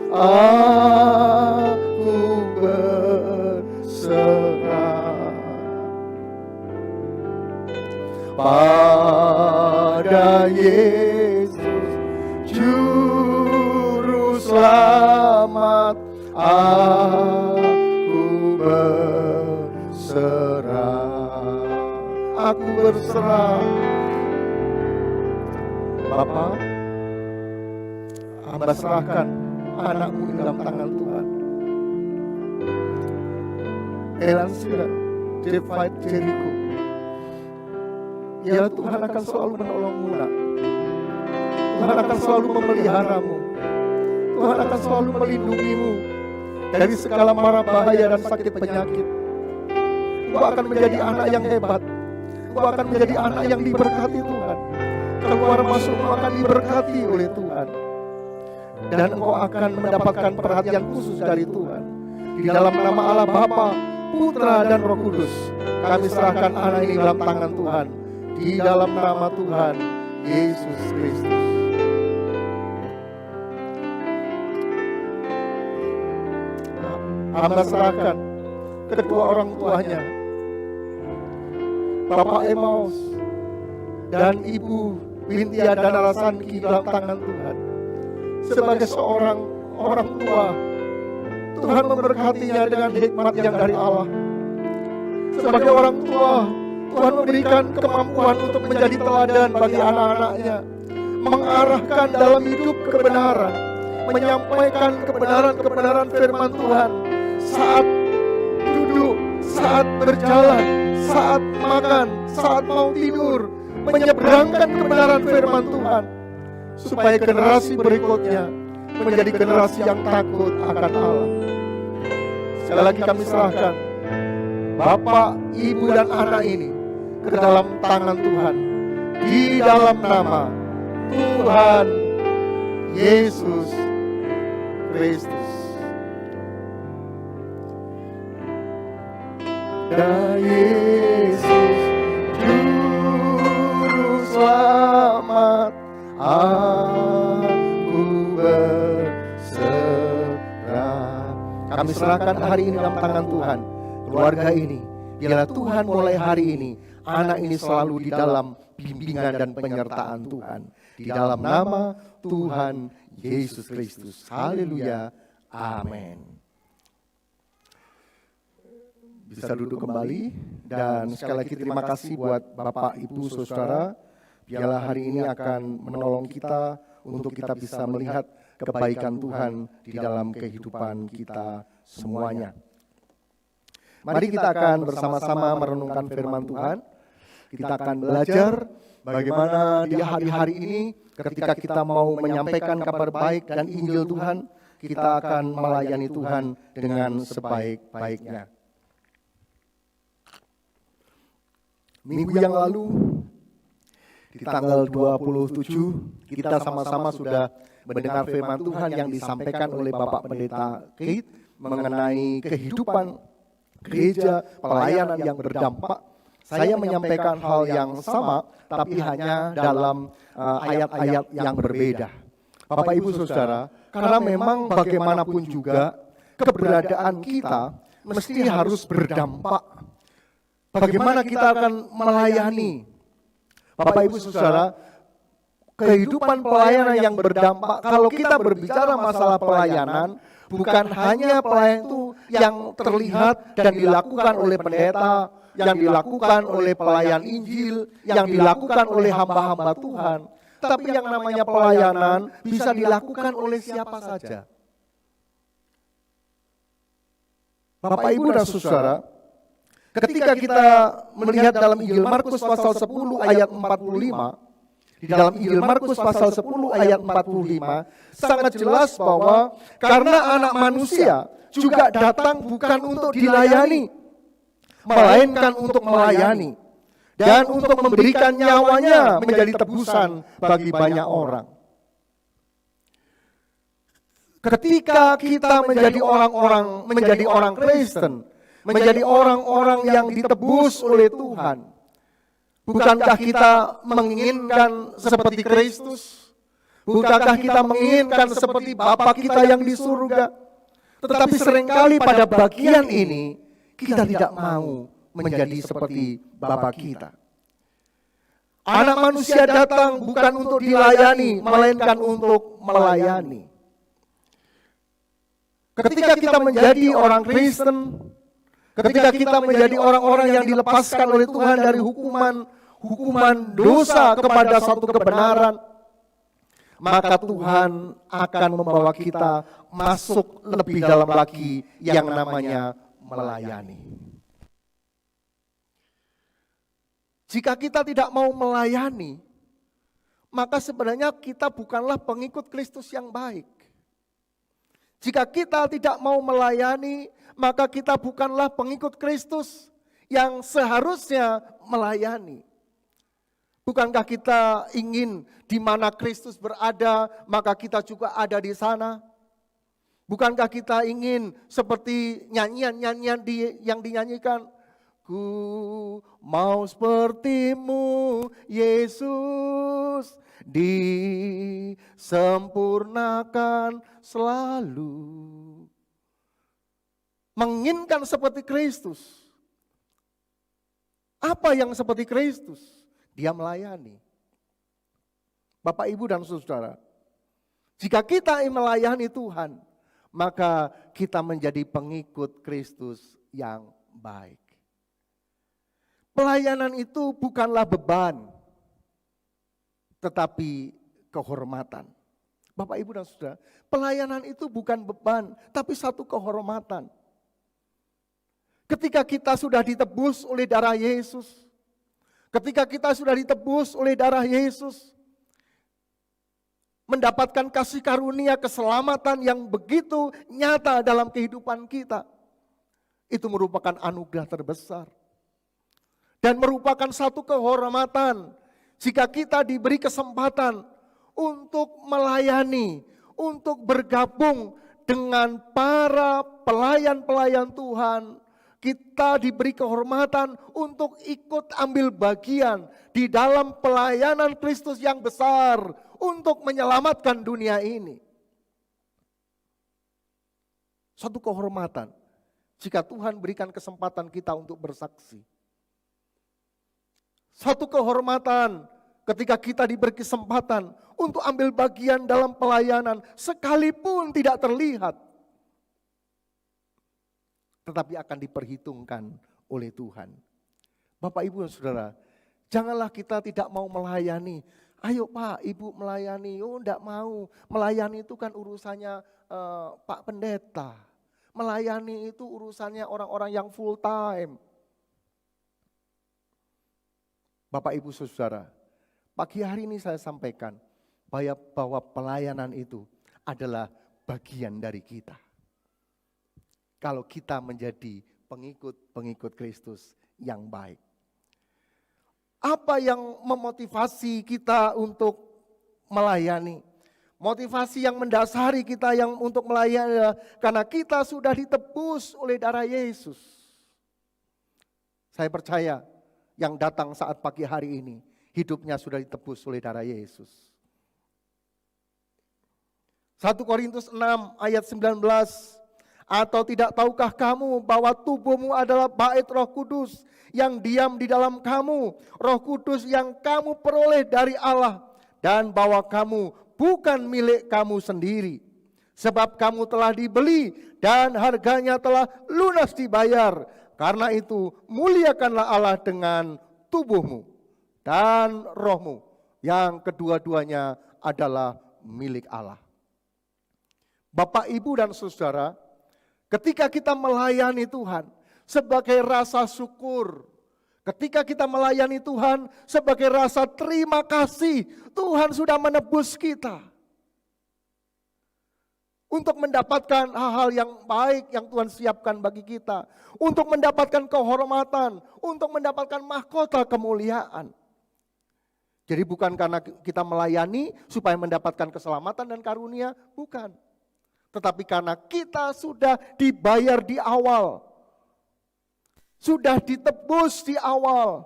aku berserah pada Yesus Juru Selamat. Aku berserah. Bapa, hamba serahkan anakmu dalam tangan Tuhan. Melansiel Divide Jericho. Ya, Tuhan akan selalu menolongmu, nak. Tuhan akan selalu memeliharamu. Tuhan akan selalu melindungimu dari segala mara bahaya dan sakit penyakit. Engkau akan menjadi anak yang hebat. Engkau akan menjadi anak yang diberkati Tuhan. Keluar masukmu akan diberkati oleh Tuhan. Dan engkau akan mendapatkan perhatian khusus dari Tuhan. Di dalam nama Allah Bapa, Putra dan Roh Kudus, kami serahkan anak ini dalam tangan Tuhan. Di dalam nama Tuhan Yesus Kristus. Hamba serahkan kedua orang tuanya, Bapak Emmaus dan Ibu Bintia dan Alasanki dalam tangan Tuhan. Sebagai seorang orang tua, Tuhan memberkatinya dengan hikmat yang dari Allah. Sebagai orang tua, Tuhan memberikan kemampuan untuk menjadi teladan bagi anak-anaknya, mengarahkan dalam hidup kebenaran, menyampaikan kebenaran-kebenaran firman Tuhan saat duduk, saat berjalan, saat makan, saat mau tidur, menyeberangkan kebenaran firman Tuhan, supaya generasi berikutnya menjadi generasi yang takut akan Allah. Sekali lagi kami serahkan Bapak, Ibu, dan anak ini ke dalam tangan Tuhan. Di dalam nama Tuhan Yesus Kristus. Dan Yesus Juru Selamat, aku berserah. Kami serahkan hari ini dalam tangan Tuhan. Keluarga ini, biarlah Tuhan mulai hari ini, anak ini selalu di dalam bimbingan dan penyertaan Tuhan. Di dalam nama Tuhan Yesus Kristus. Haleluya. Amin. Bisa duduk kembali, dan sekali lagi terima kasih buat Bapak, Ibu, Saudara. Biarlah hari ini akan menolong kita untuk kita bisa melihat kebaikan Tuhan di dalam kehidupan kita semuanya. Mari kita akan bersama-sama merenungkan firman Tuhan. Kita akan belajar bagaimana di hari-hari ini ketika kita mau menyampaikan kabar baik dan Injil Tuhan, kita akan melayani Tuhan dengan sebaik-baiknya. Minggu yang lalu, di tanggal 27, kita sama-sama sudah mendengar firman Tuhan yang disampaikan oleh Bapak Pendeta Keith mengenai kehidupan gereja, pelayanan yang berdampak. Saya menyampaikan hal yang sama, tapi hanya dalam ayat-ayat yang berbeda. Bapak, Ibu, Saudara, karena memang bagaimanapun juga keberadaan kita mesti harus berdampak. Bagaimana kita akan melayani? Bapak, Ibu, Saudara, kehidupan pelayanan yang berdampak, kalau kita berbicara masalah pelayanan, bukan hanya pelayanan itu yang terlihat dan dilakukan oleh pendeta, yang dilakukan oleh pelayan Injil, yang dilakukan oleh hamba-hamba Tuhan. Tapi yang namanya pelayanan bisa dilakukan oleh siapa saja. Bapak, Ibu, dan Saudara, ketika kita melihat dalam Injil Markus pasal 10 ayat 45, di dalam Injil Markus pasal 10 ayat 45, sangat jelas bahwa karena anak manusia juga datang bukan untuk dilayani, melainkan untuk melayani, dan untuk memberikan nyawanya menjadi tebusan bagi banyak orang. Ketika kita menjadi orang Kristen, menjadi orang-orang yang ditebus oleh Tuhan, bukankah kita menginginkan seperti Kristus? Bukankah kita menginginkan seperti Bapa kita yang di surga? Tetapi seringkali pada bagian ini kita tidak mau menjadi seperti Bapa kita. Anak manusia datang bukan untuk dilayani, melainkan untuk melayani. Ketika kita menjadi orang Kristen, ketika kita menjadi orang-orang yang dilepaskan oleh Tuhan dari hukuman dosa kepada satu kebenaran, maka Tuhan akan membawa kita masuk lebih dalam lagi yang namanya melayani. Jika kita tidak mau melayani, maka sebenarnya kita bukanlah pengikut Kristus yang baik. Jika kita tidak mau melayani, maka kita bukanlah pengikut Kristus yang seharusnya melayani. Bukankah kita ingin di mana Kristus berada, maka kita juga ada di sana? Bukankah kita ingin seperti nyanyian-nyanyian yang dinyanyikan? Ku mau sepertimu, Yesus, disempurnakan selalu. Menginginkan seperti Kristus. Apa yang seperti Kristus? Dia melayani. Bapak, Ibu, dan Saudara, jika kita melayani Tuhan, maka kita menjadi pengikut Kristus yang baik. Pelayanan itu bukanlah beban, tetapi kehormatan. Bapak, Ibu, dan Saudara, pelayanan itu bukan beban, tapi satu kehormatan. Ketika kita sudah ditebus oleh darah Yesus, ketika kita sudah ditebus oleh darah Yesus, mendapatkan kasih karunia keselamatan yang begitu nyata dalam kehidupan kita. Itu merupakan anugerah terbesar. Dan merupakan satu kehormatan jika kita diberi kesempatan untuk melayani, untuk bergabung dengan para pelayan-pelayan Tuhan. Kita diberi kehormatan untuk ikut ambil bagian di dalam pelayanan Kristus yang besar untuk menyelamatkan dunia ini. Satu kehormatan jika Tuhan berikan kesempatan kita untuk bersaksi. Satu kehormatan ketika kita diberi kesempatan untuk ambil bagian dalam pelayanan sekalipun tidak terlihat. Tetapi akan diperhitungkan oleh Tuhan. Bapak, Ibu, dan Saudara, janganlah kita tidak mau melayani. Ayo Pak, Ibu melayani. Oh, enggak mau. Melayani itu kan urusannya Pak Pendeta. Melayani itu urusannya orang-orang yang full time. Bapak, Ibu, Saudara, pagi hari ini saya sampaikan bahwa pelayanan itu adalah bagian dari kita. Kalau kita menjadi pengikut Kristus yang baik. Apa yang memotivasi kita untuk melayani? Motivasi yang mendasari kita yang untuk melayani adalah karena kita sudah ditebus oleh darah Yesus. Saya percaya yang datang saat pagi hari ini, hidupnya sudah ditebus oleh darah Yesus. 1 Korintus 6 ayat 19, atau tidak tahukah kamu bahwa tubuhmu adalah bait Roh Kudus yang diam di dalam kamu, Roh Kudus yang kamu peroleh dari Allah, dan bahwa kamu bukan milik kamu sendiri, sebab kamu telah dibeli dan harganya telah lunas dibayar. Karena itu muliakanlah Allah dengan tubuhmu dan rohmu, yang kedua-duanya adalah milik Allah. Bapak, Ibu, dan Saudara, ketika kita melayani Tuhan sebagai rasa syukur, ketika kita melayani Tuhan sebagai rasa terima kasih, Tuhan sudah menebus kita untuk mendapatkan hal-hal yang baik yang Tuhan siapkan bagi kita, untuk mendapatkan kehormatan, untuk mendapatkan mahkota kemuliaan. Jadi bukan karena kita melayani supaya mendapatkan keselamatan dan karunia, bukan. Tetapi karena kita sudah dibayar di awal, sudah ditebus di awal.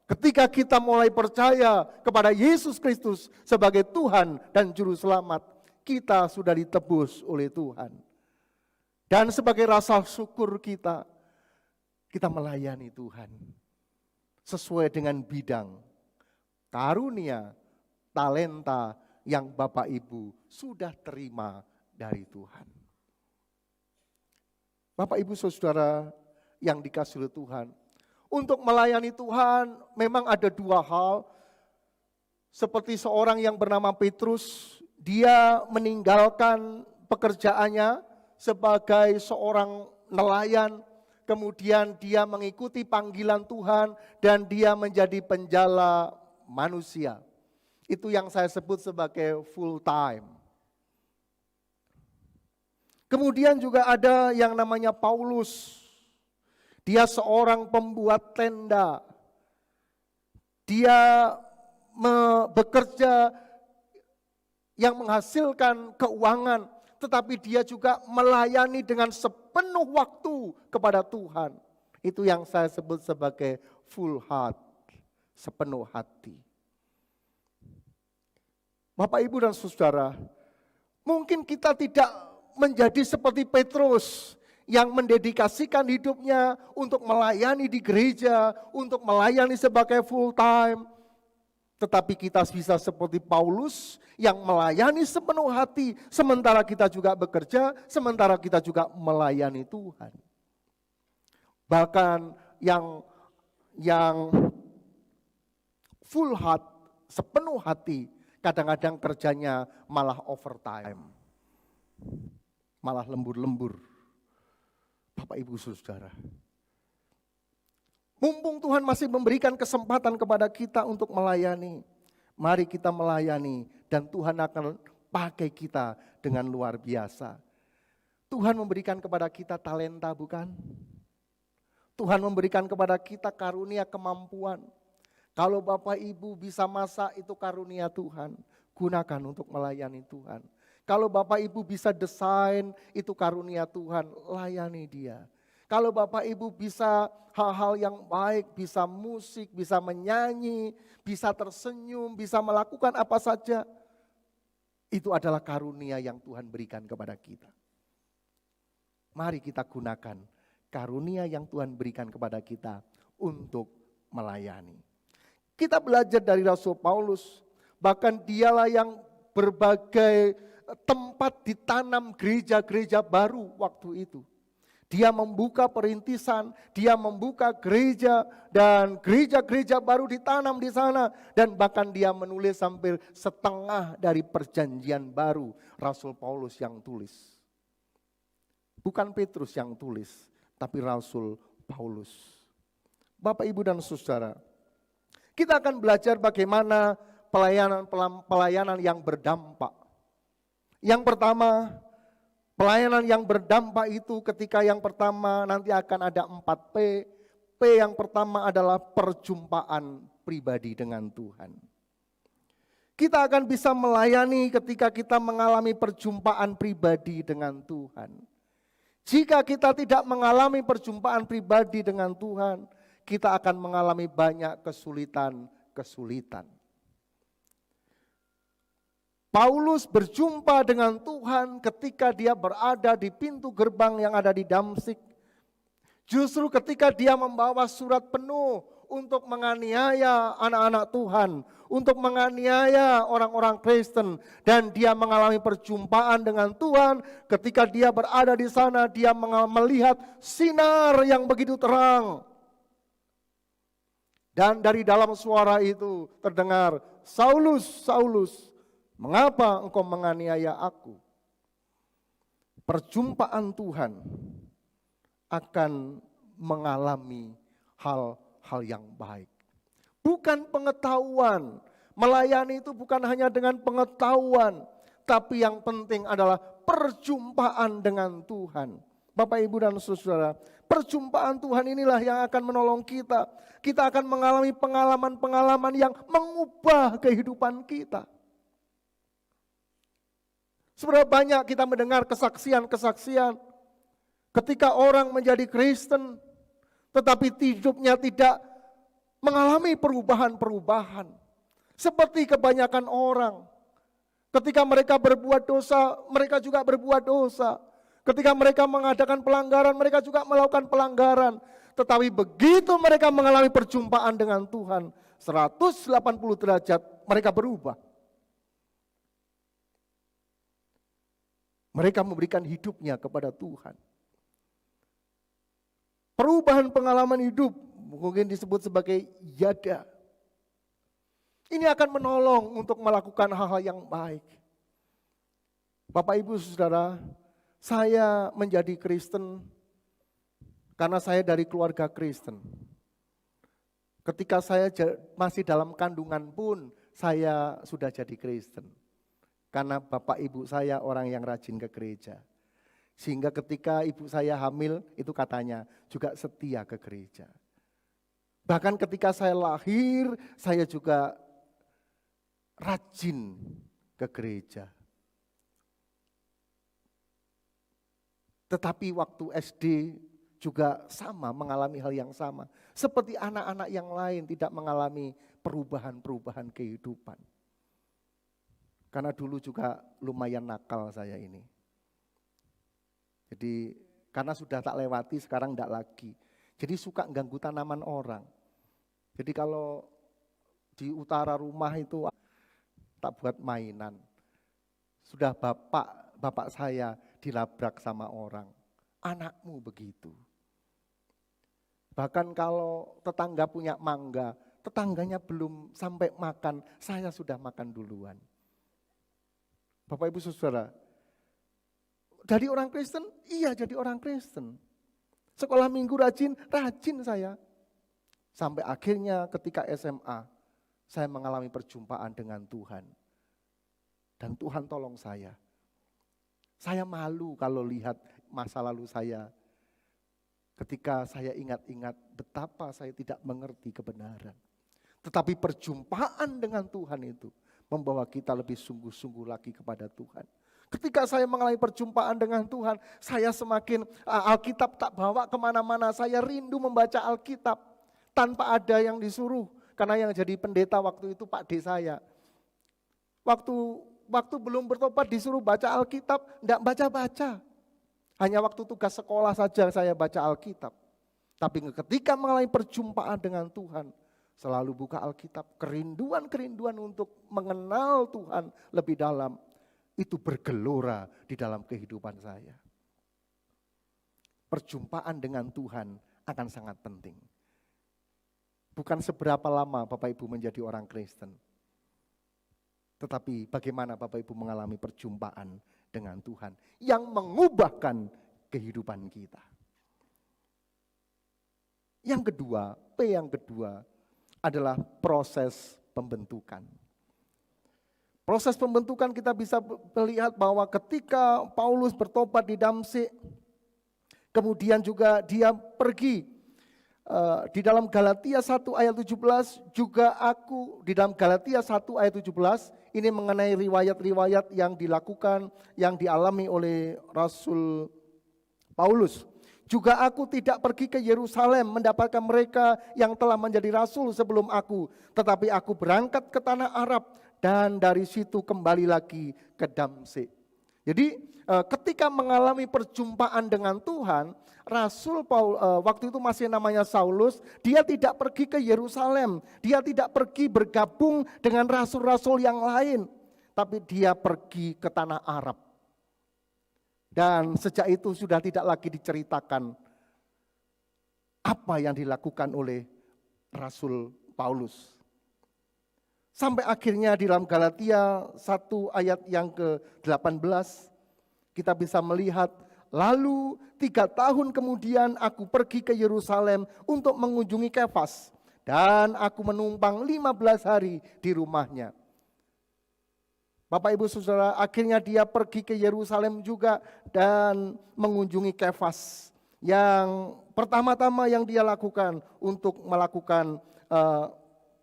Ketika kita mulai percaya kepada Yesus Kristus sebagai Tuhan dan Juru Selamat, kita sudah ditebus oleh Tuhan. Dan sebagai rasa syukur kita melayani Tuhan sesuai dengan bidang karunia, talenta yang Bapak Ibu sudah terima dari Tuhan. Bapak, Ibu, Saudara yang dikasihi oleh Tuhan, untuk melayani Tuhan memang ada dua hal. Seperti seorang yang bernama Petrus, dia meninggalkan pekerjaannya sebagai seorang nelayan, kemudian dia mengikuti panggilan Tuhan dan dia menjadi penjala manusia. Itu yang saya sebut sebagai full time. Kemudian juga ada yang namanya Paulus. Dia seorang pembuat tenda. Dia bekerja yang menghasilkan keuangan, tetapi dia juga melayani dengan sepenuh waktu kepada Tuhan. Itu yang saya sebut sebagai full heart, sepenuh hati. Bapak, Ibu, dan Saudara, mungkin kita tidak menjadi seperti Petrus yang mendedikasikan hidupnya untuk melayani di gereja, untuk melayani sebagai full time. Tetapi kita bisa seperti Paulus yang melayani sepenuh hati, sementara kita juga bekerja, sementara kita juga melayani Tuhan. Bahkan yang full heart, sepenuh hati, kadang-kadang kerjanya malah overtime, malah lembur-lembur. Bapak, Ibu, Saudara, mumpung Tuhan masih memberikan kesempatan kepada kita untuk melayani, mari kita melayani dan Tuhan akan pakai kita dengan luar biasa. Tuhan memberikan kepada kita talenta, bukan? Tuhan memberikan kepada kita karunia kemampuan. Kalau Bapak Ibu bisa masak, itu karunia Tuhan. Gunakan untuk melayani Tuhan. Kalau Bapak Ibu bisa desain, itu karunia Tuhan. Layani Dia. Kalau Bapak Ibu bisa hal-hal yang baik, bisa musik, bisa menyanyi, bisa tersenyum, bisa melakukan apa saja, itu adalah karunia yang Tuhan berikan kepada kita. Mari kita gunakan karunia yang Tuhan berikan kepada kita untuk melayani. Kita belajar dari Rasul Paulus, bahkan dialah yang berbagai tempat ditanam gereja-gereja baru waktu itu. Dia membuka perintisan, dia membuka gereja, dan gereja-gereja baru ditanam di sana. Dan bahkan dia menulis sampai setengah dari perjanjian baru, Rasul Paulus yang tulis. Bukan Petrus yang tulis, tapi Rasul Paulus. Bapak, Ibu, dan Saudara, kita akan belajar bagaimana pelayanan yang berdampak. Yang pertama, pelayanan yang berdampak itu ketika yang pertama nanti akan ada 4P. P yang pertama adalah perjumpaan pribadi dengan Tuhan. Kita akan bisa melayani ketika kita mengalami perjumpaan pribadi dengan Tuhan. Jika kita tidak mengalami perjumpaan pribadi dengan Tuhan, kita akan mengalami banyak kesulitan. Paulus berjumpa dengan Tuhan ketika dia berada di pintu gerbang yang ada di Damsyik. Justru ketika dia membawa surat penuh untuk menganiaya anak-anak Tuhan, untuk menganiaya orang-orang Kristen, dan dia mengalami perjumpaan dengan Tuhan. Ketika dia berada di sana, dia melihat sinar yang begitu terang. Dan dari dalam suara itu terdengar, "Saulus, Saulus, mengapa engkau menganiaya aku?" Perjumpaan Tuhan akan mengalami hal-hal yang baik. Bukan pengetahuan. Melayani itu bukan hanya dengan pengetahuan, tapi yang penting adalah perjumpaan dengan Tuhan. Bapak, Ibu, dan Saudara, perjumpaan Tuhan inilah yang akan menolong kita. Kita akan mengalami pengalaman-pengalaman yang mengubah kehidupan kita. Seberapa banyak kita mendengar kesaksian-kesaksian ketika orang menjadi Kristen, tetapi hidupnya tidak mengalami perubahan-perubahan. Seperti kebanyakan orang, ketika mereka berbuat dosa, mereka juga berbuat dosa. Ketika mereka mengadakan pelanggaran, mereka juga melakukan pelanggaran. Tetapi begitu mereka mengalami perjumpaan dengan Tuhan, 180 derajat mereka berubah. Mereka memberikan hidupnya kepada Tuhan. Perubahan pengalaman hidup mungkin disebut sebagai yada. Ini akan menolong untuk melakukan hal-hal yang baik. Bapak, Ibu, Saudara, saya menjadi Kristen karena saya dari keluarga Kristen. Ketika saya masih dalam kandungan pun saya sudah jadi Kristen. Karena bapak ibu saya orang yang rajin ke gereja. Sehingga ketika ibu saya hamil itu katanya juga setia ke gereja. Bahkan ketika saya lahir saya juga rajin ke gereja. Tetapi waktu SD juga sama, mengalami hal yang sama. Seperti anak-anak yang lain tidak mengalami perubahan-perubahan kehidupan. Karena dulu juga lumayan nakal saya ini. Jadi karena sudah tak lewati sekarang tidak lagi. Jadi suka ganggu tanaman orang. Jadi kalau di utara rumah itu tak buat mainan. Sudah bapak saya dilabrak sama orang. Anakmu begitu. Bahkan kalau tetangga punya mangga, tetangganya belum sampai makan, saya sudah makan duluan. Bapak, Ibu, Saudara, jadi orang Kristen? Iya, jadi orang Kristen. Sekolah minggu rajin saya. Sampai akhirnya ketika SMA, saya mengalami perjumpaan dengan Tuhan. Dan Tuhan tolong saya. Saya malu kalau lihat masa lalu saya. ketika saya ingat-ingat betapa saya tidak mengerti kebenaran. Tetapi perjumpaan dengan Tuhan itu membawa kita lebih sungguh-sungguh lagi kepada Tuhan. Ketika saya mengalami perjumpaan dengan Tuhan, saya semakin Alkitab tak bawa kemana-mana. Saya rindu membaca Alkitab tanpa ada yang disuruh. Karena yang jadi pendeta waktu itu Pak D saya. Waktu belum bertobat disuruh baca Alkitab, enggak baca-baca. Hanya waktu tugas sekolah saja saya baca Alkitab. Tapi ketika mengalami perjumpaan dengan Tuhan, selalu buka Alkitab, kerinduan-kerinduan untuk mengenal Tuhan lebih dalam, itu bergelora di dalam kehidupan saya. Perjumpaan dengan Tuhan akan sangat penting. Bukan seberapa lama Bapak Ibu menjadi orang Kristen, tetapi bagaimana Bapak Ibu mengalami perjumpaan dengan Tuhan yang mengubahkan kehidupan kita. Yang kedua, P yang kedua adalah proses pembentukan. Proses pembentukan kita bisa melihat bahwa ketika Paulus bertobat di Damsyik, kemudian juga dia pergi di dalam Galatia 1 ayat 17, juga aku di dalam Galatia 1 ayat 17, ini mengenai riwayat-riwayat yang dilakukan, yang dialami oleh Rasul Paulus. Juga aku tidak pergi ke Yerusalem mendapatkan mereka yang telah menjadi rasul sebelum aku, tetapi aku berangkat ke tanah Arab dan dari situ kembali lagi ke Damsyik. Jadi ketika mengalami perjumpaan dengan Tuhan, Rasul Paul waktu itu masih namanya Saulus, dia tidak pergi ke Yerusalem, dia tidak pergi bergabung dengan rasul-rasul yang lain, tapi dia pergi ke tanah Arab. Dan sejak itu sudah tidak lagi diceritakan apa yang dilakukan oleh Rasul Paulus. Sampai akhirnya di dalam Galatia 1 ayat yang ke-18 kita bisa melihat, lalu 3 tahun kemudian aku pergi ke Yerusalem untuk mengunjungi Kefas dan aku menumpang 15 hari di rumahnya. Bapak Ibu Saudara, akhirnya dia pergi ke Yerusalem juga dan mengunjungi Kefas. Yang pertama-tama yang dia lakukan untuk melakukan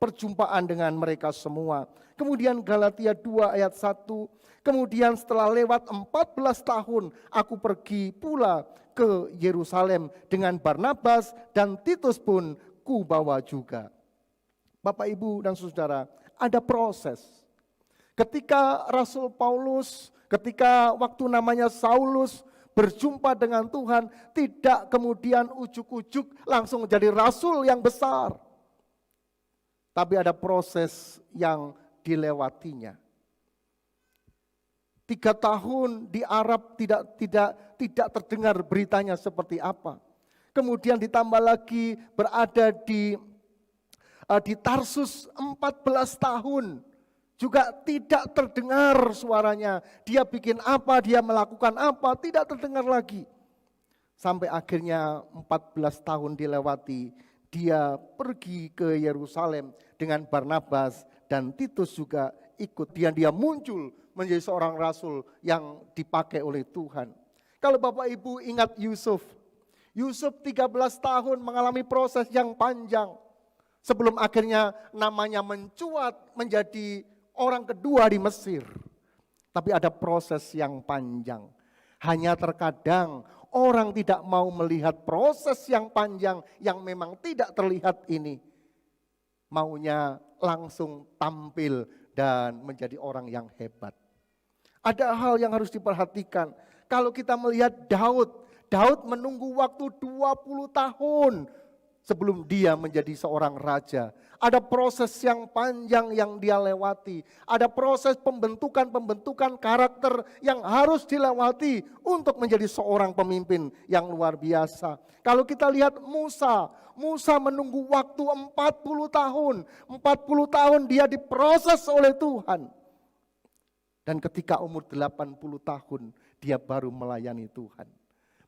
perjumpaan dengan mereka semua. Kemudian Galatia 2 ayat 1, kemudian setelah lewat 14 tahun aku pergi pula ke Yerusalem dengan Barnabas dan Titus pun ku bawa juga. Bapak Ibu dan Saudara, ada proses. Ketika Rasul Paulus, ketika waktu namanya Saulus berjumpa dengan Tuhan, tidak kemudian ujuk-ujuk langsung menjadi rasul yang besar. Tapi ada proses yang dilewatinya. 3 tahun di Arab tidak terdengar beritanya seperti apa. Kemudian ditambah lagi berada di Tarsus 14 tahun. Juga tidak terdengar suaranya. Dia bikin apa, dia melakukan apa, tidak terdengar lagi. Sampai akhirnya 14 tahun dilewati, dia pergi ke Yerusalem dengan Barnabas dan Titus juga ikut. Dia muncul menjadi seorang rasul yang dipakai oleh Tuhan. Kalau Bapak Ibu ingat Yusuf 13 tahun mengalami proses yang panjang. Sebelum akhirnya namanya mencuat menjadi orang kedua di Mesir. Tapi ada proses yang panjang. Hanya terkadang orang tidak mau melihat proses yang panjang yang memang tidak terlihat ini. Maunya langsung tampil dan menjadi orang yang hebat. Ada hal yang harus diperhatikan. Kalau kita melihat Daud menunggu waktu 20 tahun sebelum dia menjadi seorang raja. Ada proses yang panjang yang dia lewati. Ada proses pembentukan karakter yang harus dilewati untuk menjadi seorang pemimpin yang luar biasa. Kalau kita lihat Musa menunggu waktu 40 tahun. 40 tahun dia diproses oleh Tuhan. Dan ketika umur 80 tahun dia baru melayani Tuhan.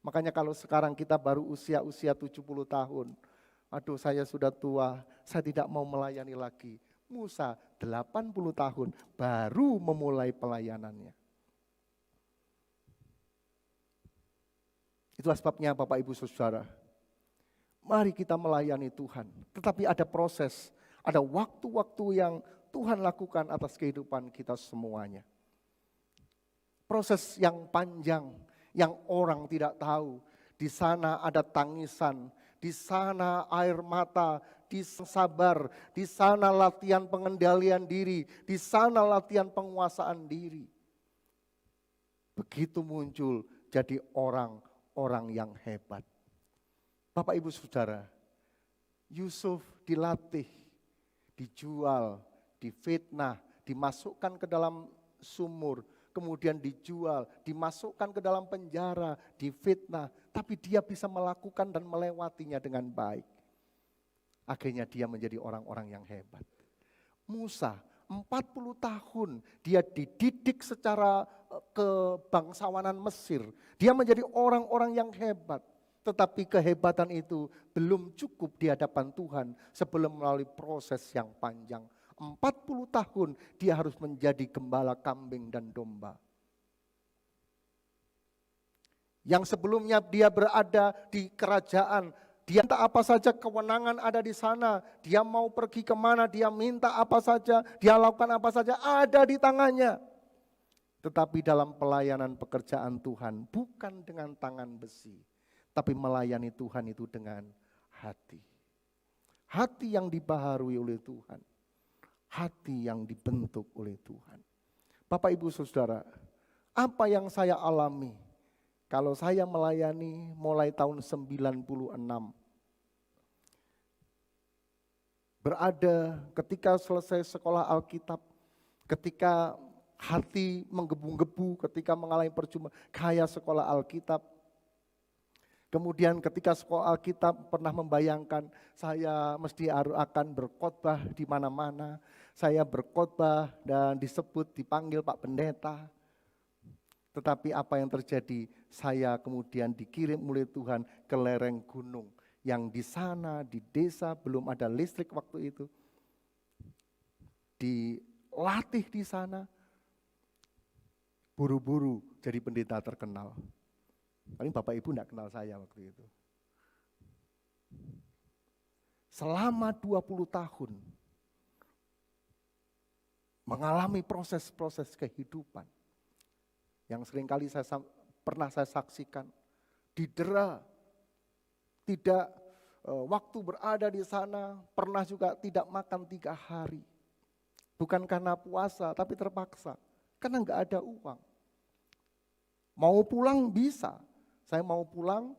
Makanya kalau sekarang kita baru usia 70 tahun. Aduh, saya sudah tua, saya tidak mau melayani lagi. Musa 80 tahun baru memulai pelayanannya. Itulah sebabnya Bapak Ibu Saudara, Mari kita melayani Tuhan. Tetapi ada proses, ada waktu-waktu yang Tuhan lakukan atas kehidupan kita semuanya. Proses yang panjang, yang orang tidak tahu. Di sana ada tangisan, di sana air mata, di sabar, di sana latihan pengendalian diri, di sana latihan penguasaan diri. Begitu muncul jadi orang-orang yang hebat. Bapak Ibu Saudara, Yusuf dilatih, dijual, difitnah, dimasukkan ke dalam sumur, kemudian dijual, dimasukkan ke dalam penjara, difitnah, tapi dia bisa melakukan dan melewatinya dengan baik. Akhirnya dia menjadi orang-orang yang hebat. Musa, 40 tahun dia dididik secara kebangsawanan Mesir. Dia menjadi orang-orang yang hebat. Tetapi kehebatan itu belum cukup di hadapan Tuhan sebelum melalui proses yang panjang. 40 tahun dia harus menjadi gembala kambing dan domba. Yang sebelumnya dia berada di kerajaan, dia minta apa saja, kewenangan ada di sana. Dia mau pergi kemana, dia minta apa saja, dia lakukan apa saja, ada di tangannya. Tetapi dalam pelayanan pekerjaan Tuhan, bukan dengan tangan besi, tapi melayani Tuhan itu dengan hati. Hati yang dibaharui oleh Tuhan. Hati yang dibentuk oleh Tuhan. Bapak Ibu Saudara, apa yang saya alami kalau saya melayani mulai tahun 96. Berada ketika selesai sekolah Alkitab, ketika hati menggebu-gebu, ketika mengalami percuma, kayak sekolah Alkitab. Kemudian ketika sekolah Alkitab pernah membayangkan saya mesti akan berkhotbah di mana-mana. Saya berkhotbah dan disebut dipanggil Pak Pendeta. Tetapi apa yang terjadi? Saya kemudian dikirim oleh Tuhan ke lereng gunung. Yang di sana, di desa belum ada listrik waktu itu. Dilatih di sana. Buru-buru jadi pendeta terkenal. Paling Bapak Ibu enggak kenal saya waktu itu. Selama 20 tahun mengalami proses-proses kehidupan yang seringkali pernah saya saksikan, didera, tidak waktu berada di sana, pernah juga tidak makan 3 hari. Bukan karena puasa, tapi terpaksa, karena enggak ada uang. Mau pulang bisa. Saya mau pulang,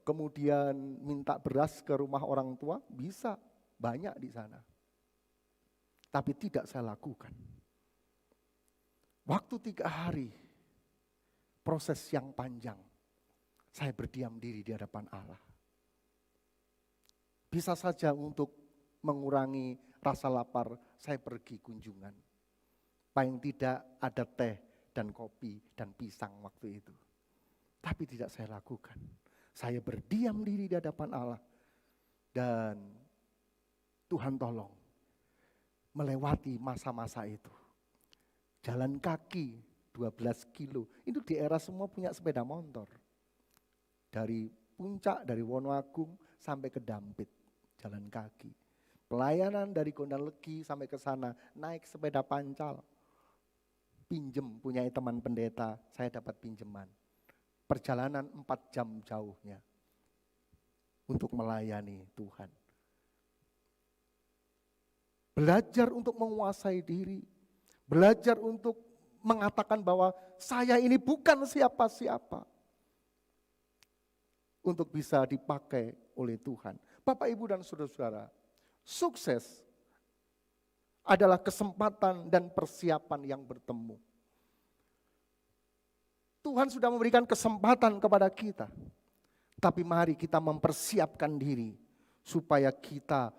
kemudian minta beras ke rumah orang tua, bisa, banyak di sana. Tapi tidak saya lakukan. Waktu 3 hari, proses yang panjang, saya berdiam diri di hadapan Allah. Bisa saja untuk mengurangi rasa lapar, saya pergi kunjungan. Paling tidak ada teh dan kopi dan pisang waktu itu. Tapi tidak saya lakukan. Saya berdiam diri di hadapan Allah. Dan Tuhan tolong melewati masa-masa itu. Jalan kaki 12 kilo. Itu di era semua punya sepeda motor. Dari puncak, dari Wonoagung sampai ke Dampit. Jalan kaki. Pelayanan dari Gondalegi sampai ke sana. Naik sepeda pancal. Pinjem punya teman pendeta, saya dapat pinjaman. Perjalanan 4 jam jauhnya untuk melayani Tuhan. Belajar untuk menguasai diri, belajar untuk mengatakan bahwa saya ini bukan siapa-siapa. Untuk bisa dipakai oleh Tuhan. Bapak, Ibu, dan saudara-saudara, sukses adalah kesempatan dan persiapan yang bertemu. Tuhan sudah memberikan kesempatan kepada kita. Tapi mari kita mempersiapkan diri supaya kita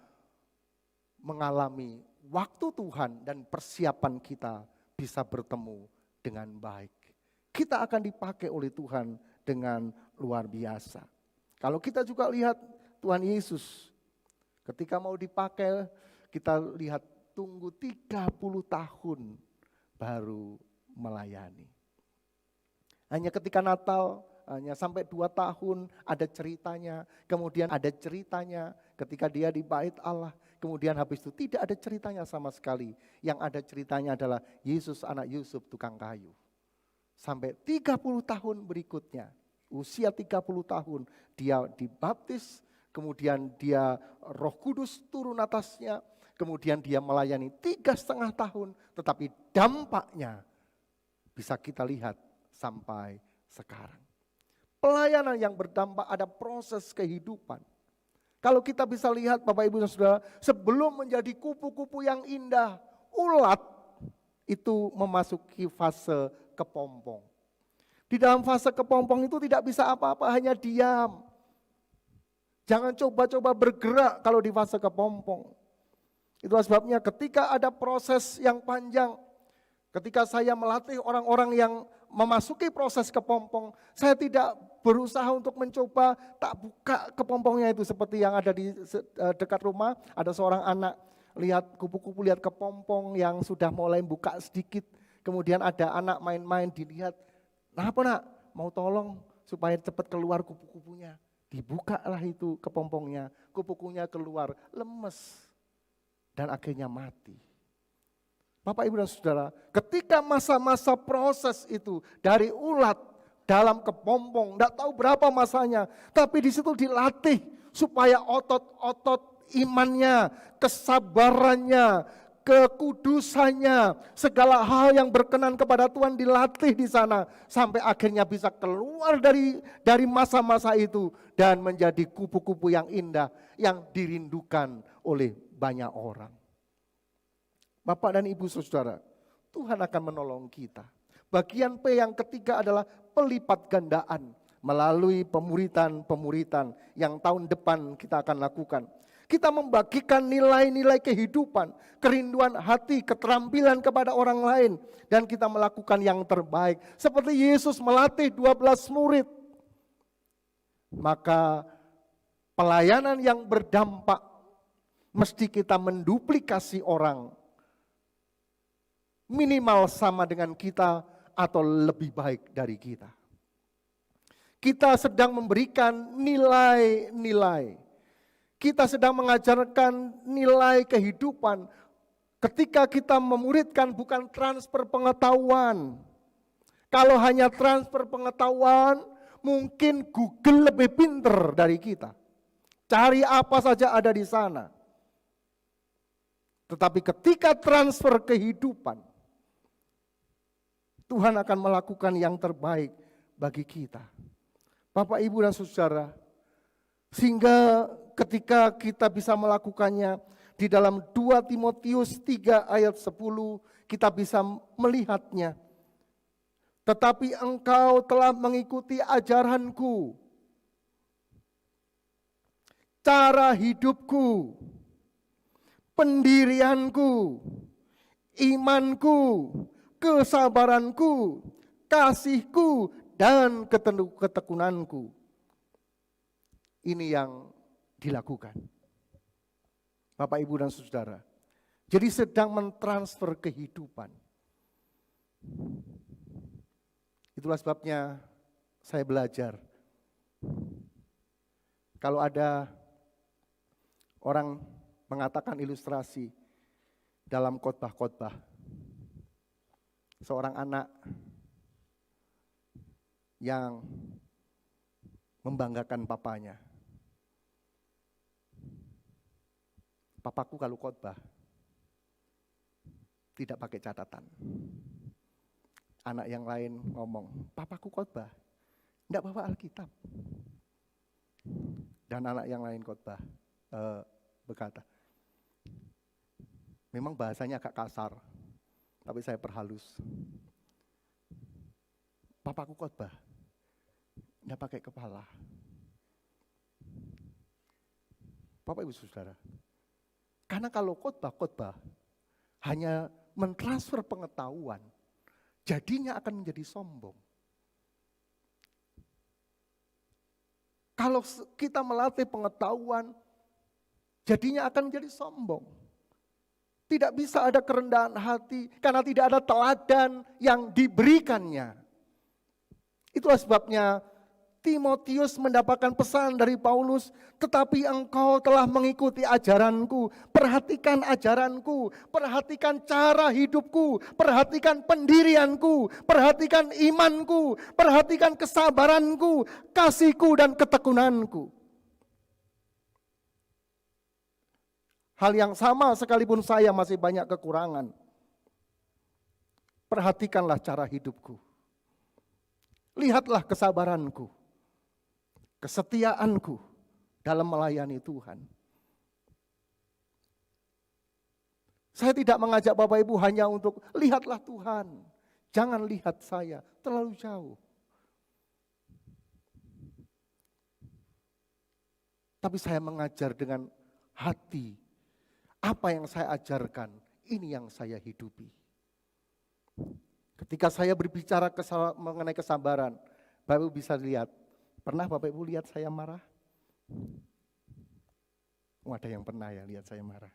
mengalami waktu Tuhan dan persiapan kita bisa bertemu dengan baik. Kita akan dipakai oleh Tuhan dengan luar biasa. Kalau kita juga lihat Tuhan Yesus, ketika mau dipakai, kita lihat tunggu 30 tahun baru melayani. Hanya ketika Natal hanya sampai 2 tahun ada ceritanya, kemudian ada ceritanya ketika dia di bait Allah, kemudian habis itu tidak ada ceritanya sama sekali. Yang ada ceritanya adalah Yesus anak Yusuf tukang kayu. Sampai 30 tahun berikutnya, usia 30 tahun dia dibaptis, kemudian dia Roh Kudus turun atasnya, kemudian dia melayani 3,5 tahun, tetapi dampaknya bisa kita lihat sampai sekarang. Pelayanan yang berdampak, ada proses kehidupan. Kalau kita bisa lihat Bapak Ibu dan Saudara, sebelum menjadi kupu-kupu yang indah, ulat itu memasuki fase kepompong. Di dalam fase kepompong itu tidak bisa apa-apa, hanya diam. Jangan coba-coba bergerak kalau di fase kepompong. Itulah sebabnya ketika ada proses yang panjang, ketika saya melatih orang-orang yang memasuki proses kepompong, saya tidak berusaha untuk mencoba tak buka kepompongnya itu seperti yang ada di dekat rumah. Ada seorang anak lihat kupu-kupu, lihat kepompong yang sudah mulai buka sedikit. Kemudian ada anak main-main dilihat, kenapa nak? Mau tolong supaya cepat keluar kupu-kupunya. Dibukalah itu kepompongnya, kupu-kupunya keluar, lemes dan akhirnya mati. Bapak Ibu dan Saudara, ketika masa-masa proses itu dari ulat dalam kepompong, tidak tahu berapa masanya, tapi di situ dilatih supaya otot-otot imannya, kesabarannya, kekudusannya, segala hal yang berkenan kepada Tuhan dilatih di sana sampai akhirnya bisa keluar dari masa-masa itu dan menjadi kupu-kupu yang indah yang dirindukan oleh banyak orang. Bapak dan Ibu Saudara, Tuhan akan menolong kita. Bagian P yang ketiga adalah pelipat gandaan melalui pemuritan yang tahun depan kita akan lakukan. Kita membagikan nilai-nilai kehidupan, kerinduan hati, keterampilan kepada orang lain. Dan kita melakukan yang terbaik. Seperti Yesus melatih 12 murid. Maka pelayanan yang berdampak mesti kita menduplikasi orang. Minimal sama dengan kita atau lebih baik dari kita. Kita sedang memberikan nilai-nilai. Kita sedang mengajarkan nilai kehidupan. Ketika kita memuridkan bukan transfer pengetahuan. Kalau hanya transfer pengetahuan, mungkin Google lebih pinter dari kita. Cari apa saja ada di sana. Tetapi ketika transfer kehidupan, Tuhan akan melakukan yang terbaik bagi kita. Bapak, Ibu, dan Saudara, sehingga ketika kita bisa melakukannya di dalam 2 Timotius 3 ayat 10, kita bisa melihatnya. Tetapi engkau telah mengikuti ajaranku, cara hidupku, pendirianku, imanku, kesabaranku, kasihku, dan ketekunanku. Ini yang dilakukan. Bapak, Ibu, dan Saudara. Jadi sedang mentransfer kehidupan. Itulah sebabnya saya belajar. Kalau ada orang mengatakan ilustrasi dalam khotbah-khotbah, seorang anak yang membanggakan papanya. Papaku kalau khotbah tidak pakai catatan. Anak yang lain ngomong, papaku khotbah tidak bawa Alkitab. Dan anak yang lain khotbah berkata, memang bahasanya agak kasar, tapi saya perhalus. Papaku khotbah tidak pakai kepala. Bapak, Ibu, Saudara, karena kalau khotbah hanya mentransfer pengetahuan, jadinya akan menjadi sombong. Kalau kita melatih pengetahuan, jadinya akan menjadi sombong. Tidak bisa ada kerendahan hati karena tidak ada teladan yang diberikannya. Itulah sebabnya Timotius mendapatkan pesan dari Paulus, tetapi engkau telah mengikuti ajaranku, perhatikan ajaranku, perhatikan cara hidupku, perhatikan pendirianku, perhatikan imanku, perhatikan kesabaranku, kasihku dan ketekunanku. Hal yang sama sekalipun saya masih banyak kekurangan. Perhatikanlah cara hidupku. Lihatlah kesabaranku. Kesetiaanku dalam melayani Tuhan. Saya tidak mengajak Bapak Ibu hanya untuk lihatlah Tuhan. Jangan lihat saya, terlalu jauh. Tapi saya mengajar dengan hati. Apa yang saya ajarkan, ini yang saya hidupi. Ketika saya berbicara mengenai kesabaran, Bapak Ibu bisa lihat. Pernah Bapak Ibu lihat saya marah? Oh, ada yang pernah ya lihat saya marah.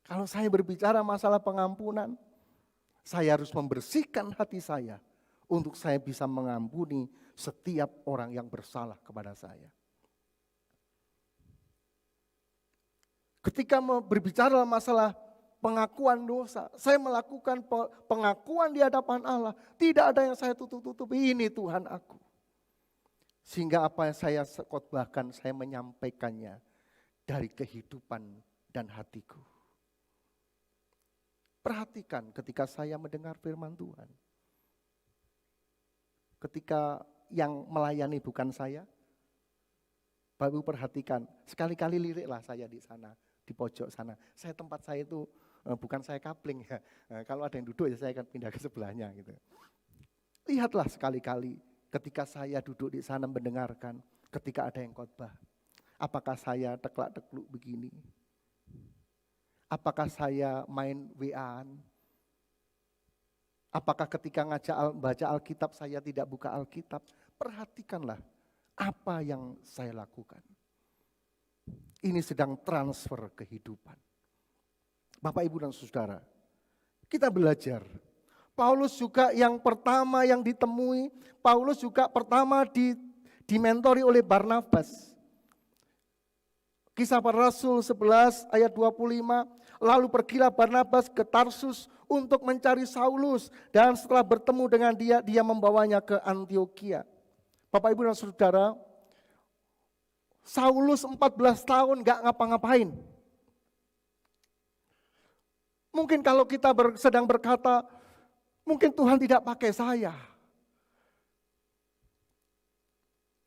Kalau saya berbicara masalah pengampunan, saya harus membersihkan hati saya untuk saya bisa mengampuni setiap orang yang bersalah kepada saya. Ketika berbicara masalah pengakuan dosa, saya melakukan pengakuan di hadapan Allah. Tidak ada yang saya tutup-tutupi, ini Tuhan aku. Sehingga apa yang saya khotbahkan, saya menyampaikannya dari kehidupan dan hatiku. Perhatikan ketika saya mendengar firman Tuhan. Ketika yang melayani bukan saya, Bapak Ibu perhatikan, sekali-kali liriklah saya di sana, di pojok sana. Tempat saya itu bukan saya kapling ya. Kalau ada yang duduk ya saya akan pindah ke sebelahnya gitu. Lihatlah sekali-kali ketika saya duduk di sana mendengarkan, ketika ada yang khotbah. Apakah saya teklak-tekluk begini? Apakah saya main WA-an? Apakah ketika baca Alkitab saya tidak buka Alkitab? Perhatikanlah apa yang saya lakukan. Ini sedang transfer kehidupan. Bapak, Ibu, dan Saudara, kita belajar. Paulus juga yang pertama yang ditemui, Paulus juga pertama dimentori oleh Barnabas. Kisah Para Rasul 11 ayat 25, lalu pergilah Barnabas ke Tarsus untuk mencari Saulus, dan setelah bertemu dengan dia membawanya ke Antiokhia. Bapak, Ibu, dan Saudara, Saulus 14 tahun gak ngapa-ngapain. Mungkin kalau kita sedang berkata, mungkin Tuhan tidak pakai saya.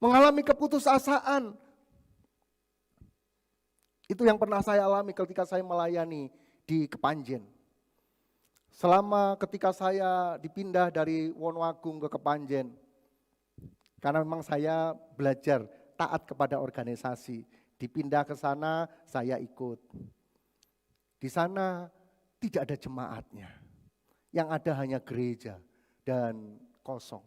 Mengalami keputusasaan. Itu yang pernah saya alami ketika saya melayani di Kepanjen. Selama ketika saya dipindah dari Wonoagung ke Kepanjen. Karena memang saya belajar taat kepada organisasi. Dipindah ke sana, saya ikut. Di sana tidak ada jemaatnya. Yang ada hanya gereja dan kosong.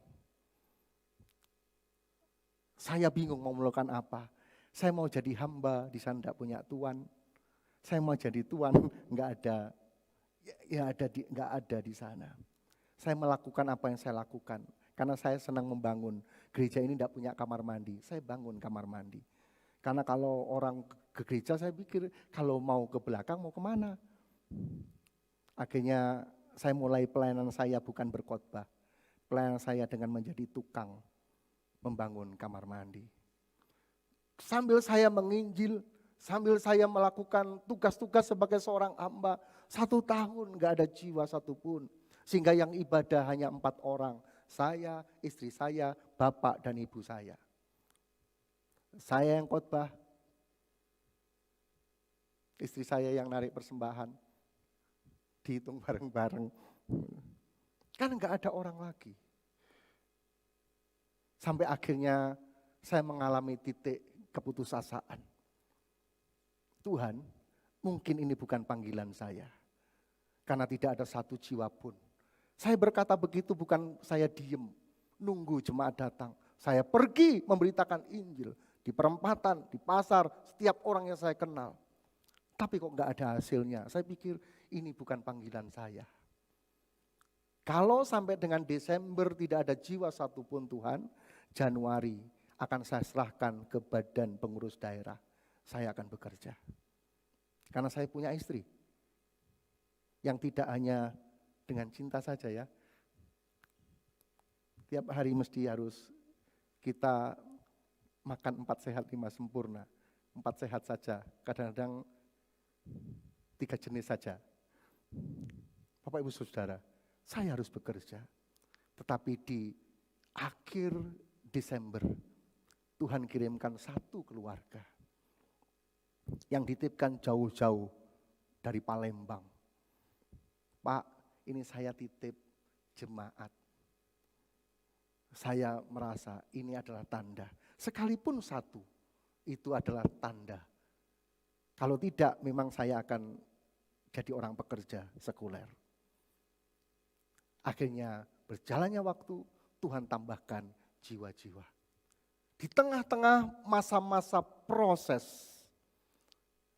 Saya bingung mau melakukan apa. Saya mau jadi hamba, di sana tidak punya tuan. Saya mau jadi tuan, nggak ada di sana. Saya melakukan apa yang saya lakukan. Karena saya senang membangun. Gereja ini tidak punya kamar mandi, saya bangun kamar mandi. Karena kalau orang ke gereja saya pikir kalau mau ke belakang mau kemana. Akhirnya saya mulai pelayanan saya bukan berkhotbah. Pelayanan saya dengan menjadi tukang membangun kamar mandi. Sambil saya menginjil, sambil saya melakukan tugas-tugas sebagai seorang hamba, 1 tahun gak ada jiwa satupun. Sehingga yang ibadah hanya 4 orang. Saya, istri saya, bapak dan ibu saya. Saya yang khotbah, istri saya yang narik persembahan. Dihitung bareng-bareng. Kan gak ada orang lagi. Sampai akhirnya saya mengalami titik keputusasaan. Tuhan, mungkin ini bukan panggilan saya. Karena tidak ada satu jiwa pun. Saya berkata begitu bukan saya diem, nunggu jemaat datang. Saya pergi memberitakan Injil di perempatan, di pasar, setiap orang yang saya kenal. Tapi kok enggak ada hasilnya. Saya pikir ini bukan panggilan saya. Kalau sampai dengan Desember tidak ada jiwa satupun Tuhan, Januari akan saya serahkan ke badan pengurus daerah. Saya akan bekerja. Karena saya punya istri. Yang tidak hanya dengan cinta saja ya. Tiap hari mesti harus kita makan 4 sehat 5 sempurna. 4 sehat saja, kadang-kadang 3 jenis saja. Bapak Ibu Saudara, saya harus bekerja. Tetapi di akhir Desember, Tuhan kirimkan satu keluarga yang dititipkan jauh-jauh dari Palembang. Pak, ini saya titip jemaat. Saya merasa ini adalah tanda. Sekalipun satu, itu adalah tanda. Kalau tidak, memang saya akan jadi orang pekerja sekuler. Akhirnya berjalannya waktu, Tuhan tambahkan jiwa-jiwa. Di tengah-tengah masa-masa proses,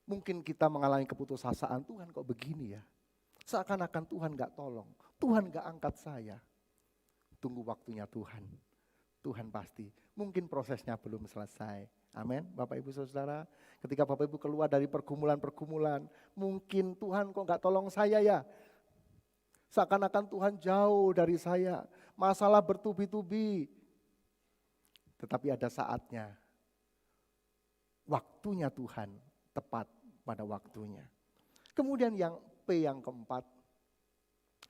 mungkin kita mengalami keputusasaan, Tuhan kok begini ya? Seakan-akan Tuhan gak tolong, Tuhan gak angkat saya. Tunggu waktunya Tuhan. Tuhan pasti, mungkin prosesnya belum selesai. Amin, Bapak Ibu Saudara. Ketika Bapak Ibu keluar dari pergumulan-pergumulan, mungkin Tuhan kok gak tolong saya ya? Seakan-akan Tuhan jauh dari saya, masalah bertubi-tubi. Tetapi ada saatnya, waktunya Tuhan tepat pada waktunya. Kemudian yang P yang keempat,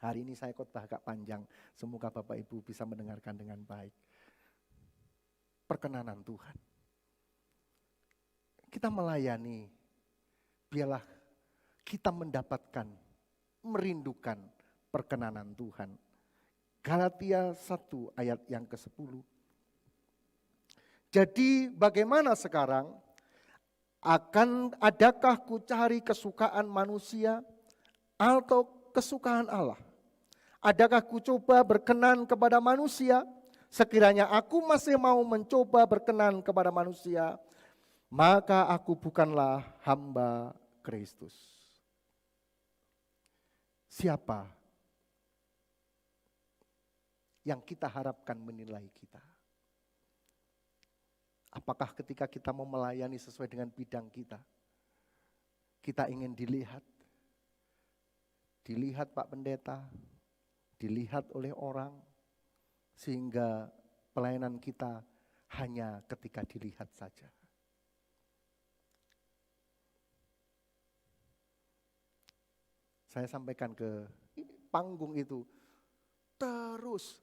hari ini saya khotbah agak panjang, semoga Bapak Ibu bisa mendengarkan dengan baik. Perkenanan Tuhan. Kita melayani, biarlah kita mendapatkan, merindukan perkenanan Tuhan. Galatia 1 ayat yang ke-10. Jadi bagaimana sekarang? Adakah ku cari kesukaan manusia atau kesukaan Allah? Adakah ku coba berkenan kepada manusia? Sekiranya aku masih mau mencoba berkenan kepada manusia, maka aku bukanlah hamba Kristus. Siapa yang kita harapkan menilai kita? Apakah ketika kita mau melayani sesuai dengan bidang kita, kita ingin dilihat Pak Pendeta, dilihat oleh orang, sehingga pelayanan kita hanya ketika dilihat saja. Saya sampaikan ke panggung itu, terus,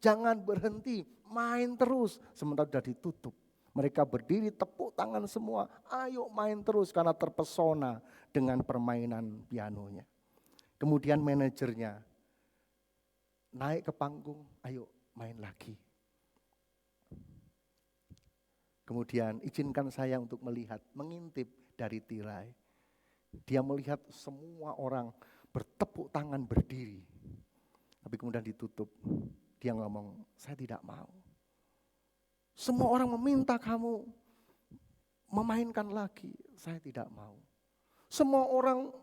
jangan berhenti, main terus. Sementara sudah ditutup, mereka berdiri tepuk tangan semua, ayo main terus karena terpesona dengan permainan pianonya. Kemudian manajernya naik ke panggung, ayo main lagi. Kemudian izinkan saya untuk melihat, mengintip dari tirai. Dia melihat semua orang bertepuk tangan berdiri. Tapi kemudian ditutup. Dia ngomong, saya tidak mau. Semua orang meminta kamu memainkan lagi. Saya tidak mau. Semua orang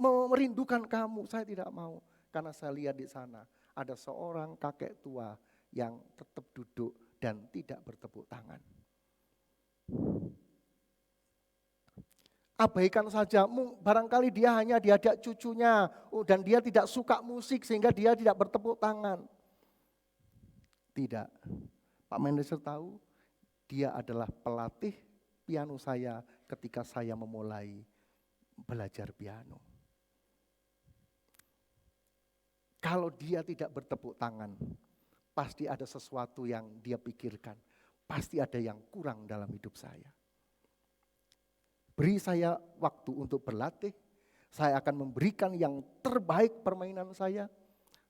merindukan kamu. Saya tidak mau. Karena saya lihat di sana ada seorang kakek tua yang tetap duduk dan tidak bertepuk tangan. Abaikan saja, barangkali dia hanya diajak cucunya dan dia tidak suka musik sehingga dia tidak bertepuk tangan. Tidak, Pak manajer tahu dia adalah pelatih piano saya ketika saya memulai belajar piano. Kalau dia tidak bertepuk tangan, pasti ada sesuatu yang dia pikirkan, pasti ada yang kurang dalam hidup saya. Beri saya waktu untuk berlatih, saya akan memberikan yang terbaik permainan saya,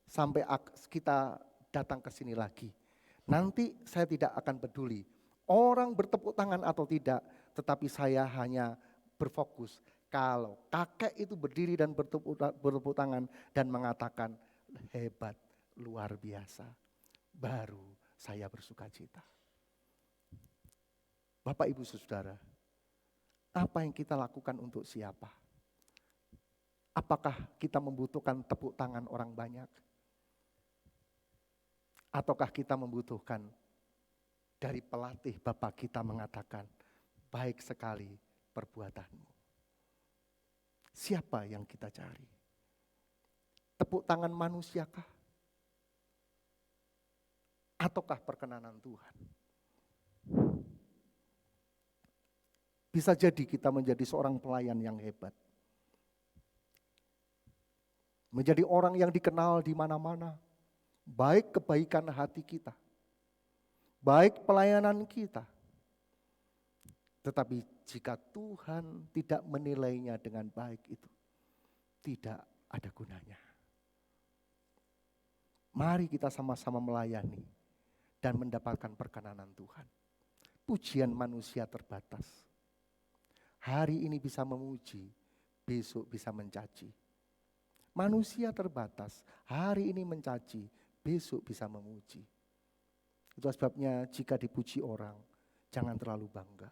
sampai kita datang ke sini lagi. Nanti saya tidak akan peduli, orang bertepuk tangan atau tidak, tetapi saya hanya berfokus. Kalau kakek itu berdiri dan bertepuk tangan dan mengatakan, hebat, luar biasa, baru saya bersukacita. Bapak Ibu Saudara, apa yang kita lakukan untuk siapa? Apakah kita membutuhkan tepuk tangan orang banyak? Ataukah kita membutuhkan dari pelatih Bapak kita mengatakan, baik sekali perbuatanmu. Siapa yang kita cari? Tepuk tangan manusiakah? Ataukah perkenanan Tuhan? Bisa jadi kita menjadi seorang pelayan yang hebat. Menjadi orang yang dikenal di mana-mana. Baik kebaikan hati kita. Baik pelayanan kita. Tetapi jika Tuhan tidak menilainya dengan baik itu, tidak ada gunanya. Mari kita sama-sama melayani dan mendapatkan perkenanan Tuhan. Pujian manusia terbatas. Hari ini bisa memuji, besok bisa mencaci. Manusia terbatas, hari ini mencaci, besok bisa memuji. Itu sebabnya jika dipuji orang, jangan terlalu bangga.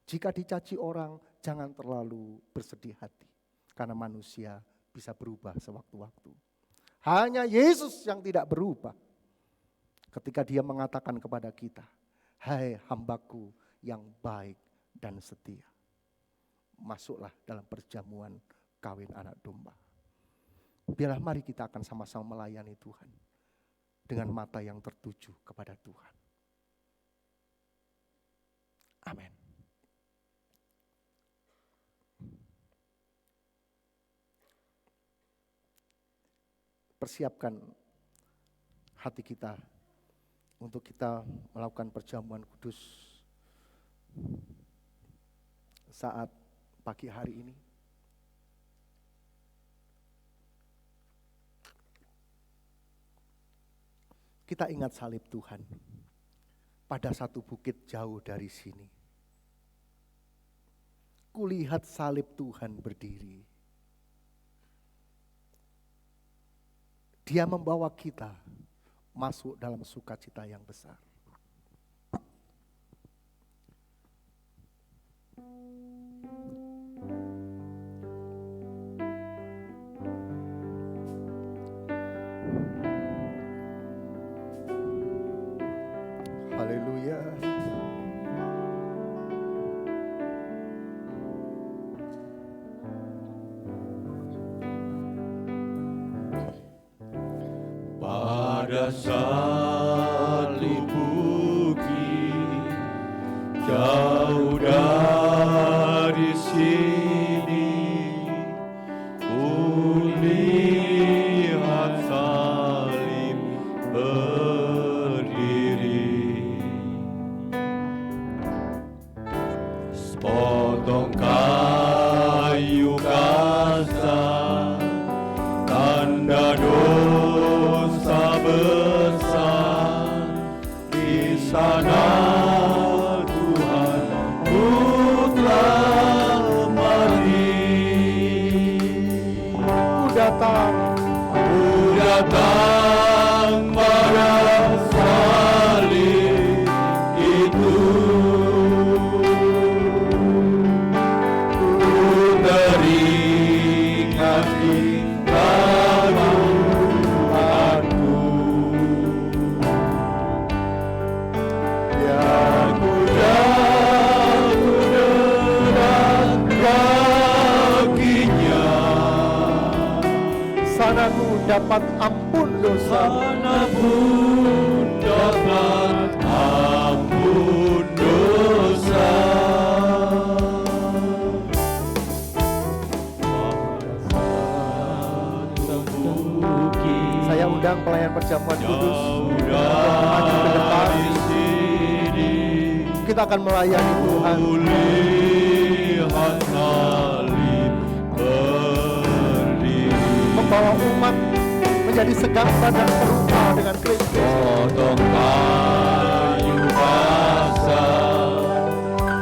Jika dicaci orang, jangan terlalu bersedih hati. Karena manusia bisa berubah sewaktu-waktu. Hanya Yesus yang tidak berubah. Ketika dia mengatakan kepada kita, hai hambaku yang baik dan setia. Masuklah dalam perjamuan kawin anak domba. Biarlah mari kita akan sama-sama melayani Tuhan. Dengan mata yang tertuju kepada Tuhan. Amin. Persiapkan hati kita untuk kita melakukan perjamuan kudus saat pagi hari ini. Kita ingat salib Tuhan pada satu bukit jauh dari sini. Kulihat salib Tuhan berdiri. Dia membawa kita masuk dalam sukacita yang besar. Haleluya. Pada salib bukit jauh dari sini, kulihat salib berdiri. Sepotong kayu kasar, tanda dosa besar. Di sana Tuhan ku telah mati. Ku datang pada salib itu. Ku teringat Tuhanku. Yang ku jatuh dekat kakinya. sana ku dapat ampun dosa. Sana pun dapat ampun dosa. Saya undang pelayan perjamuan kudus Maju ke depan. Kita akan melayani Tuhan. Kulihat salib berdiri. Membawa umat menjadi segambar dan serupa dengan Kristus. Potong kayu basah,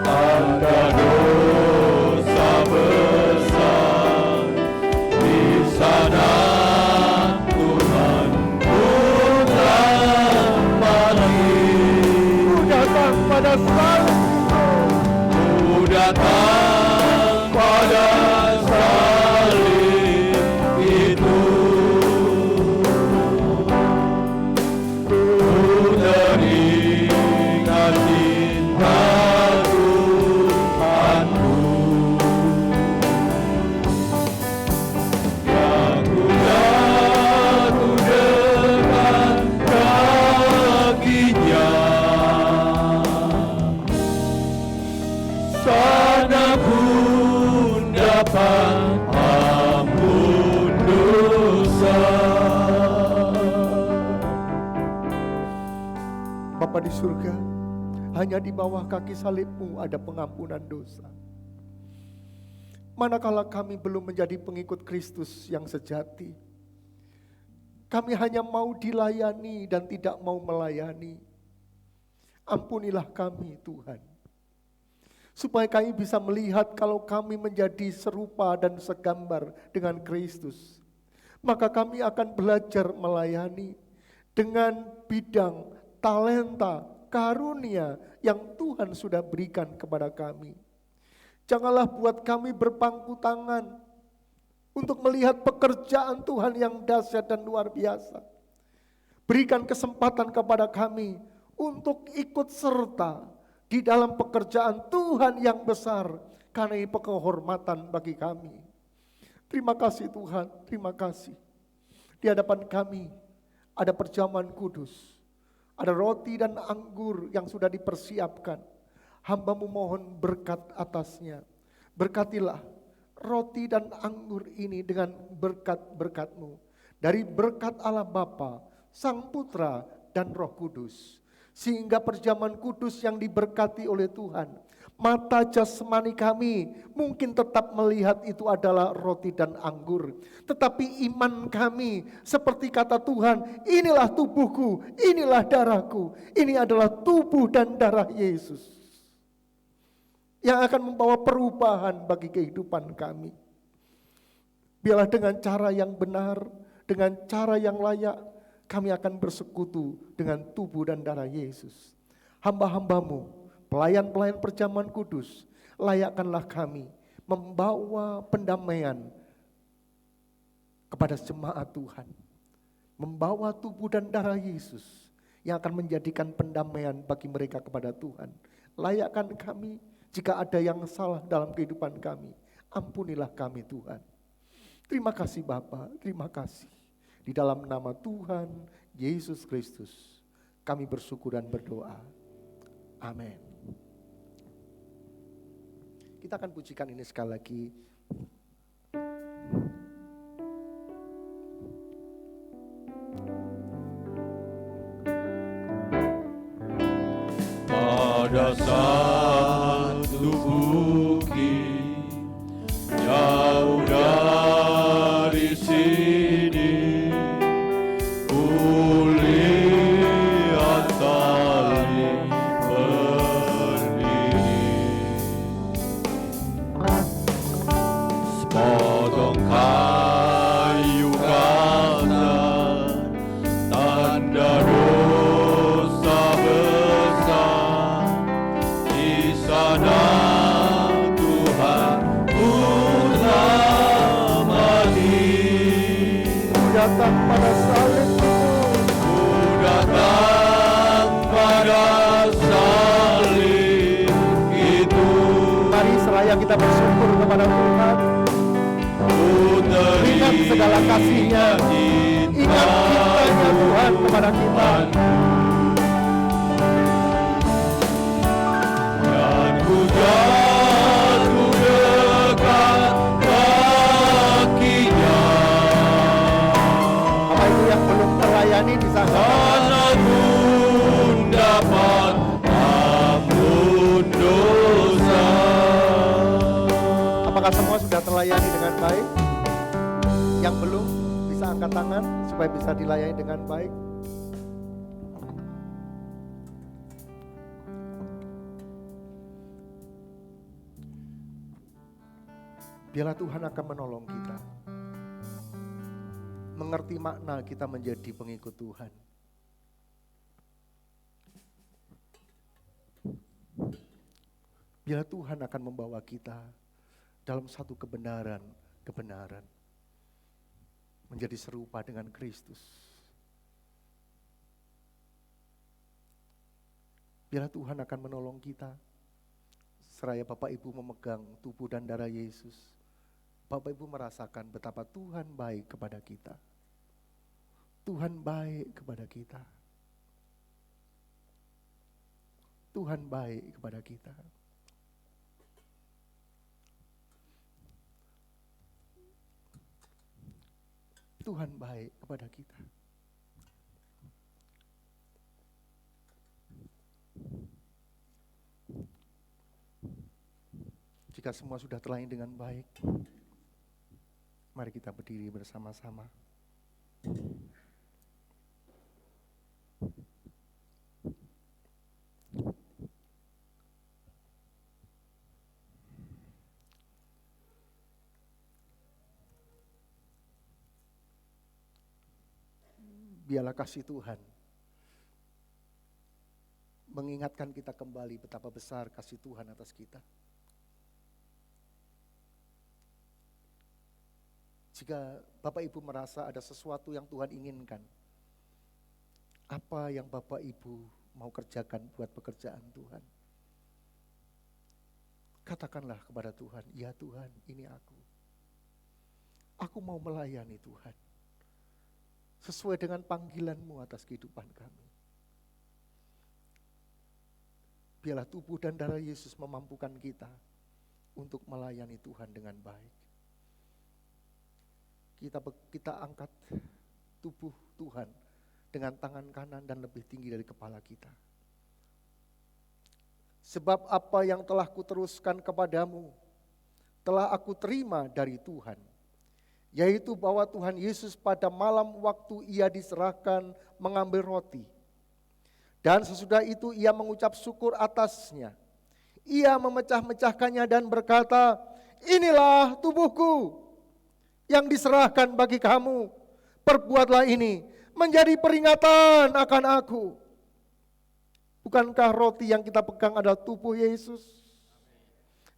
tanda dosa besar. Di sana Tuhan ku telah mati. Ku datang pada salib. Ku datang pada salib dapat ampun dosa. Bapa di surga, hanya di bawah kaki salib-Mu ada pengampunan dosa. Manakala kami belum menjadi pengikut Kristus yang sejati, kami hanya mau dilayani dan tidak mau melayani. Ampunilah kami Tuhan, supaya kami bisa melihat kalau kami menjadi serupa dan segambar dengan Kristus. Maka kami akan belajar melayani dengan bidang talenta, karunia yang Tuhan sudah berikan kepada kami. Janganlah buat kami berpangku tangan untuk melihat pekerjaan Tuhan yang dahsyat dan luar biasa. Berikan kesempatan kepada kami untuk ikut serta di dalam pekerjaan Tuhan yang besar, karena ini kehormatan bagi kami. Terima kasih Tuhan, terima kasih. Di hadapan kami ada perjamuan kudus, ada roti dan anggur yang sudah dipersiapkan. Hamba-Mu mohon berkat atasnya. Berkatilah roti dan anggur ini dengan berkat-berkat-Mu. Dari berkat Allah Bapa, Sang Putra, dan Roh Kudus. Sehingga perjamuan kudus yang diberkati oleh Tuhan, mata jasmani kami mungkin tetap melihat itu adalah roti dan anggur. Tetapi iman kami seperti kata Tuhan, inilah tubuhku, inilah darahku. Ini adalah tubuh dan darah Yesus, yang akan membawa perubahan bagi kehidupan kami. Biarlah dengan cara yang benar, dengan cara yang layak, kami akan bersekutu dengan tubuh dan darah Yesus. Hamba-hamba-Mu, pelayan-pelayan perjamuan kudus, layakkanlah kami membawa pendamaian kepada jemaat Tuhan. Membawa tubuh dan darah Yesus yang akan menjadikan pendamaian bagi mereka kepada Tuhan. Layakkan kami jika ada yang salah dalam kehidupan kami. Ampunilah kami Tuhan. Terima kasih Bapa, terima kasih. Di dalam nama Tuhan Yesus Kristus kami bersyukur dan berdoa. Amin. Kita akan pujikan ini sekali lagi. Pada saat tubuhku jauh dari sini, kulihat tali berdiri, sepotong kayu kasar, tanda dosa besar. Di sana Tuhan ku telah mati. Ku datang pada salib-Mu, Ku datang pada salib itu. mari seraya kita bersyukur kepada Tuhan. Ku Ingat segala kasih-Nya, ingat cintanya Tuhan kepada kita. Dan ku jatuh dekat kakinya. Bapak Ibu yang belum terlayani bisa Karena ku dapat ampun dosa. Apakah semua sudah terlayani dengan baik? Yang belum bisa angkat tangan supaya bisa dilayani dengan baik. Biarlah Tuhan akan menolong kita mengerti makna kita menjadi pengikut Tuhan. Biarlah Tuhan akan membawa kita dalam satu kebenaran, menjadi serupa dengan Kristus. Biarlah Tuhan akan menolong kita, seraya Bapak Ibu memegang tubuh dan darah Yesus. Bapak Ibu merasakan betapa Tuhan baik kepada kita. Tuhan baik kepada kita. Tuhan baik kepada kita. Tuhan baik kepada kita. Jika semua sudah terlayani dengan baik, mari kita berdiri bersama-sama. Biarlah kasih Tuhan mengingatkan kita kembali betapa besar kasih Tuhan atas kita. Jika Bapak Ibu merasa ada sesuatu yang Tuhan inginkan, apa yang Bapak Ibu mau kerjakan buat pekerjaan Tuhan? Katakanlah kepada Tuhan, ya Tuhan, ini aku. Aku mau melayani Tuhan sesuai dengan panggilan-Mu atas kehidupan kami. Biarlah tubuh dan darah Yesus memampukan kita untuk melayani Tuhan dengan baik. Kita angkat tubuh Tuhan dengan tangan kanan dan lebih tinggi dari kepala kita. Sebab apa yang telah kuteruskan kepadamu, telah aku terima dari Tuhan. Yaitu bahwa Tuhan Yesus pada malam waktu ia diserahkan mengambil roti. Dan sesudah itu ia mengucap syukur atasnya. Ia memecah-mecahkannya dan berkata, inilah tubuhku yang diserahkan bagi kamu. Perbuatlah ini menjadi peringatan akan aku. Bukankah roti yang kita pegang adalah tubuh Yesus?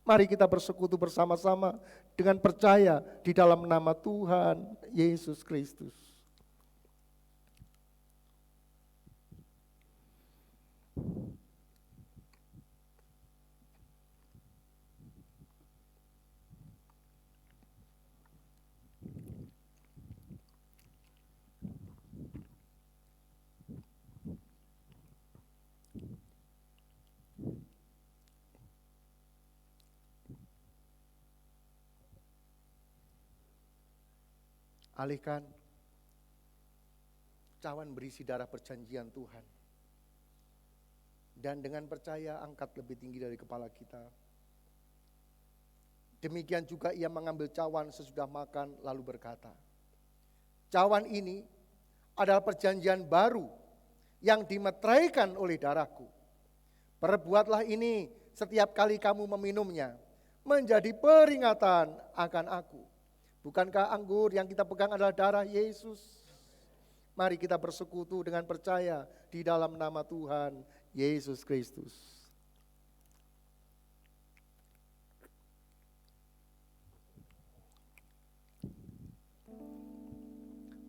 Mari kita bersekutu bersama-sama dengan percaya di dalam nama Tuhan Yesus Kristus. Alihkan cawan berisi darah perjanjian Tuhan. Dan dengan percaya angkat lebih tinggi dari kepala kita. Demikian juga ia mengambil cawan sesudah makan lalu berkata, cawan ini adalah perjanjian baru yang dimeteraikan oleh darahku. Perbuatlah ini setiap kali kamu meminumnya menjadi peringatan akan aku. Bukankah anggur yang kita pegang adalah darah Yesus? Mari kita bersekutu dengan percaya di dalam nama Tuhan Yesus Kristus.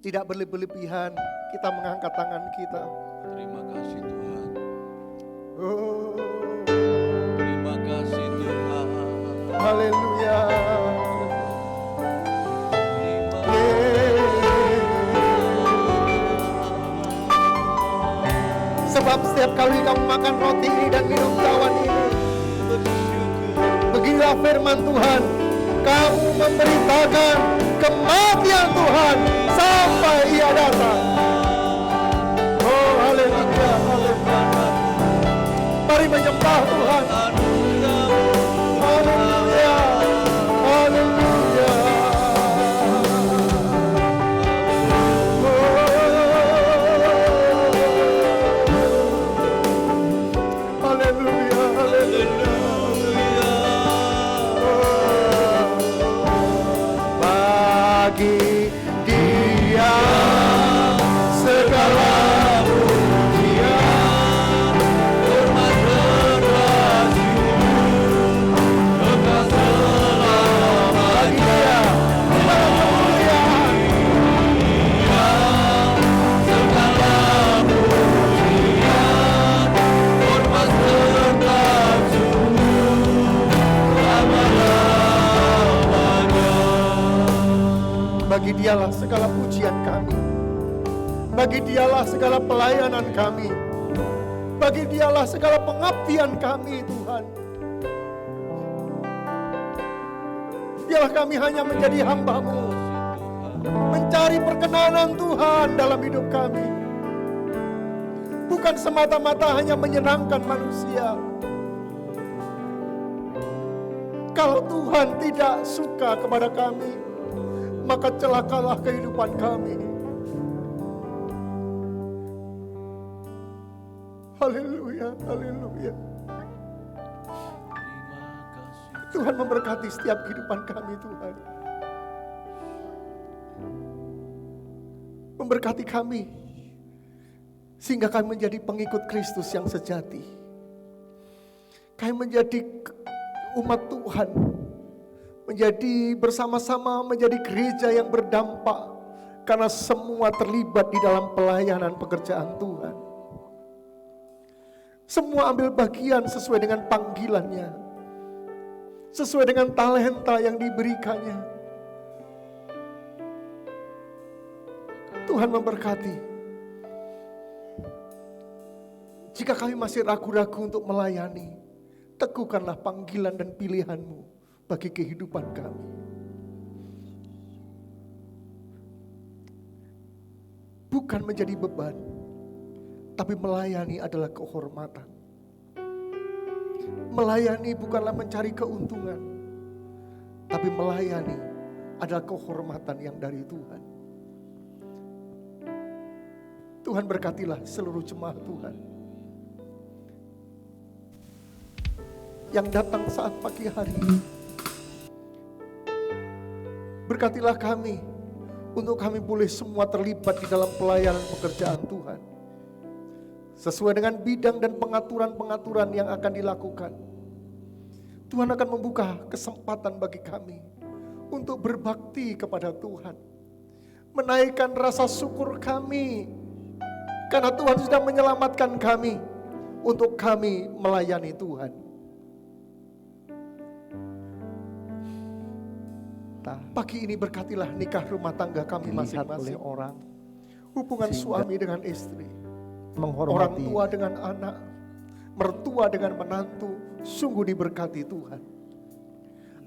Tidak berlebihan kita mengangkat tangan kita. Terima kasih Tuhan. Oh, Terima kasih Tuhan. haleluya. Sebab setiap kali kamu makan roti ini dan minum cawan ini, beginilah firman Tuhan, kamu memberitakan kematian Tuhan sampai ia datang. Oh haleluya, haleluya. Mari menyembah Tuhan. Haleluya, haleluya. Bagi Dia segala pujian, hormat teraju, kekal selama. Bagi Dia segala kemuliaan, segala pujian, hormat teraju, selama-lamanya. Bagi Dialah segala pujian kami. Bagi Dialah segala pelayanan kami. Bagi Dialah segala pengabdian kami, Tuhan. Biarlah kami hanya menjadi hamba-Mu. mencari perkenanan Tuhan dalam hidup kami. Bukan semata-mata hanya menyenangkan manusia. Kalau Tuhan tidak suka kepada kami, maka celakalah kehidupan kami. Haleluya, haleluya. Tuhan memberkati setiap kehidupan kami, Tuhan. Memberkati kami, sehingga kami menjadi pengikut Kristus yang sejati. Kami menjadi umat Tuhan, menjadi bersama-sama menjadi gereja yang berdampak, karena semua terlibat di dalam pelayanan pekerjaan Tuhan. Semua ambil bagian sesuai dengan panggilannya, sesuai dengan talenta yang diberikannya. Tuhan memberkati. Jika kami masih ragu-ragu untuk melayani, teguhkanlah panggilan dan pilihan-Mu bagi kehidupan kami. Bukan menjadi beban, tapi melayani adalah kehormatan. Melayani bukanlah mencari keuntungan, tapi melayani adalah kehormatan yang dari Tuhan. Tuhan berkatilah seluruh jemaat Tuhan yang datang saat pagi hari ini. Berkatilah kami, untuk kami boleh semua terlibat di dalam pelayanan pekerjaan Tuhan, sesuai dengan bidang dan pengaturan-pengaturan yang akan dilakukan. Tuhan akan membuka kesempatan bagi kami untuk berbakti kepada Tuhan, menaikkan rasa syukur kami, karena Tuhan sudah menyelamatkan kami untuk kami melayani Tuhan. Pagi ini berkatilah nikah rumah tangga kami masing-masing. Orang Hubungan suami dengan istri, menghormati orang tua dengan anak, mertua dengan menantu, sungguh diberkati Tuhan.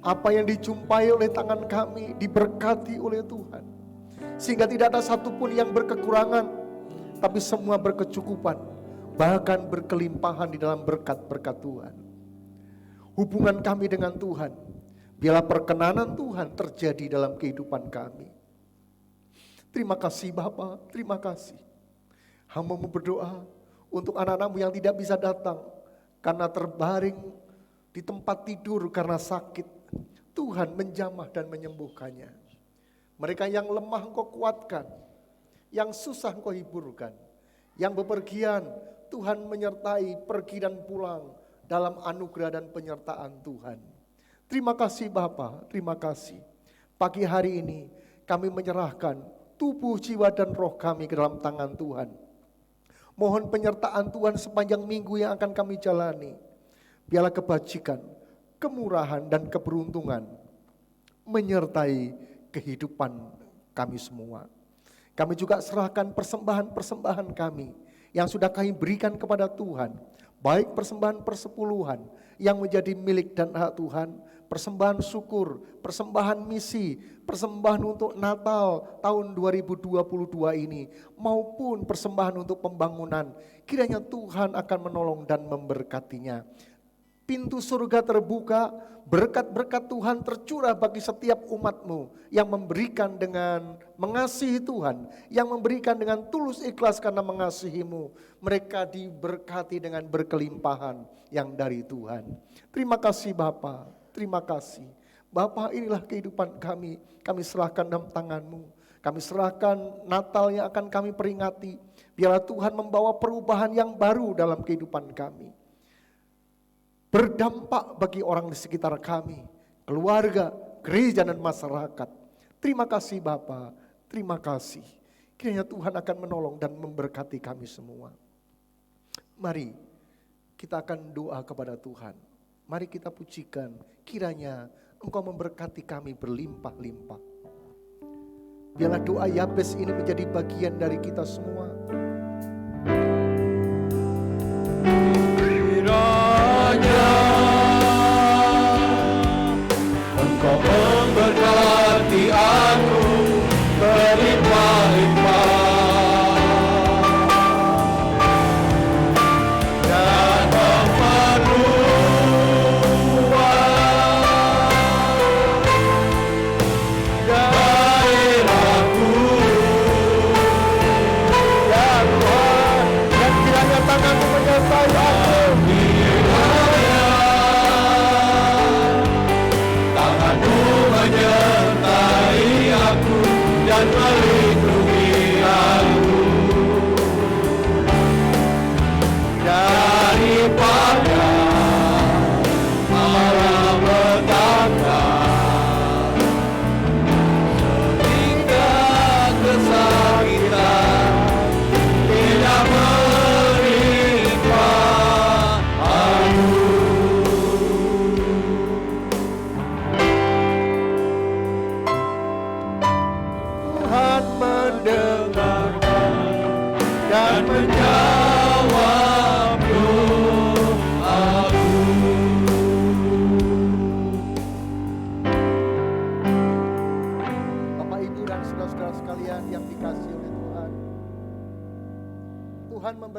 Apa yang dijumpai oleh tangan kami diberkati oleh Tuhan, sehingga tidak ada satupun yang berkekurangan, tapi semua berkecukupan, bahkan berkelimpahan di dalam berkat-berkat Tuhan. Hubungan kami dengan Tuhan, biarlah perkenanan Tuhan terjadi dalam kehidupan kami. Terima kasih Bapa, terima kasih. Hamba-Mu berdoa untuk anak-anak-Mu yang tidak bisa datang karena terbaring di tempat tidur karena sakit. Tuhan menjamah dan menyembuhkannya. Mereka yang lemah Engkau kuatkan, yang susah Engkau hiburkan, yang bepergian Tuhan menyertai pergi dan pulang dalam anugerah dan penyertaan Tuhan. Terima kasih Bapa, terima kasih. Pagi hari ini kami menyerahkan tubuh, jiwa dan roh kami ke dalam tangan Tuhan. Mohon penyertaan Tuhan sepanjang minggu yang akan kami jalani. Biarlah kebajikan, kemurahan dan keberuntungan menyertai kehidupan kami semua. Kami juga serahkan persembahan-persembahan kami yang sudah kami berikan kepada Tuhan, baik persembahan persepuluhan yang menjadi milik dan hak Tuhan, persembahan syukur, persembahan misi, persembahan untuk Natal tahun 2022 ini, maupun persembahan untuk pembangunan. Kiranya Tuhan akan menolong dan memberkatinya. Pintu surga terbuka, berkat-berkat Tuhan tercurah bagi setiap umat-Mu yang memberikan dengan mengasihi Tuhan, yang memberikan dengan tulus ikhlas karena mengasihi-Mu. Mereka diberkati dengan berkelimpahan yang dari Tuhan. Terima kasih Bapa, terima kasih. Bapa, inilah kehidupan kami serahkan dalam tangan-Mu. Kami serahkan Natal yang akan kami peringati. Biarlah Tuhan membawa perubahan yang baru dalam kehidupan kami. Berdampak bagi orang di sekitar kami, keluarga, gereja dan masyarakat. Terima kasih Bapa, terima kasih. Kiranya Tuhan akan menolong dan memberkati kami semua. Mari kita akan doa kepada Tuhan. Mari kita pujikan, kiranya Engkau memberkati kami berlimpah-limpah. Biarlah doa Yabes ini menjadi bagian dari kita semua. Engkau memberkati aku.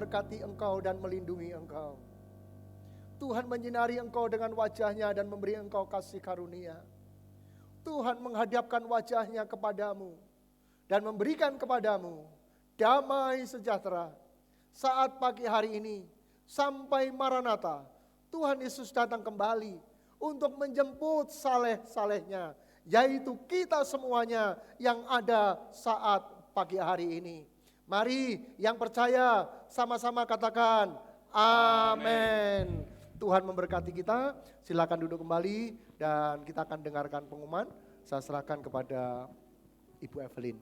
memberkati engkau dan melindungi engkau. Tuhan menyinari engkau dengan wajah-Nya dan memberi engkau kasih karunia. Tuhan menghadapkan wajah-Nya kepadamu dan memberikan kepadamu damai sejahtera. Saat pagi hari ini sampai Maranatha, Tuhan Yesus datang kembali untuk menjemput saleh-salehnya, yaitu kita semuanya yang ada saat pagi hari ini. Mari yang percaya sama-sama katakan amin. Tuhan memberkati kita. Silakan duduk kembali dan kita akan dengarkan pengumuman. Saya serahkan kepada Ibu Evelyn.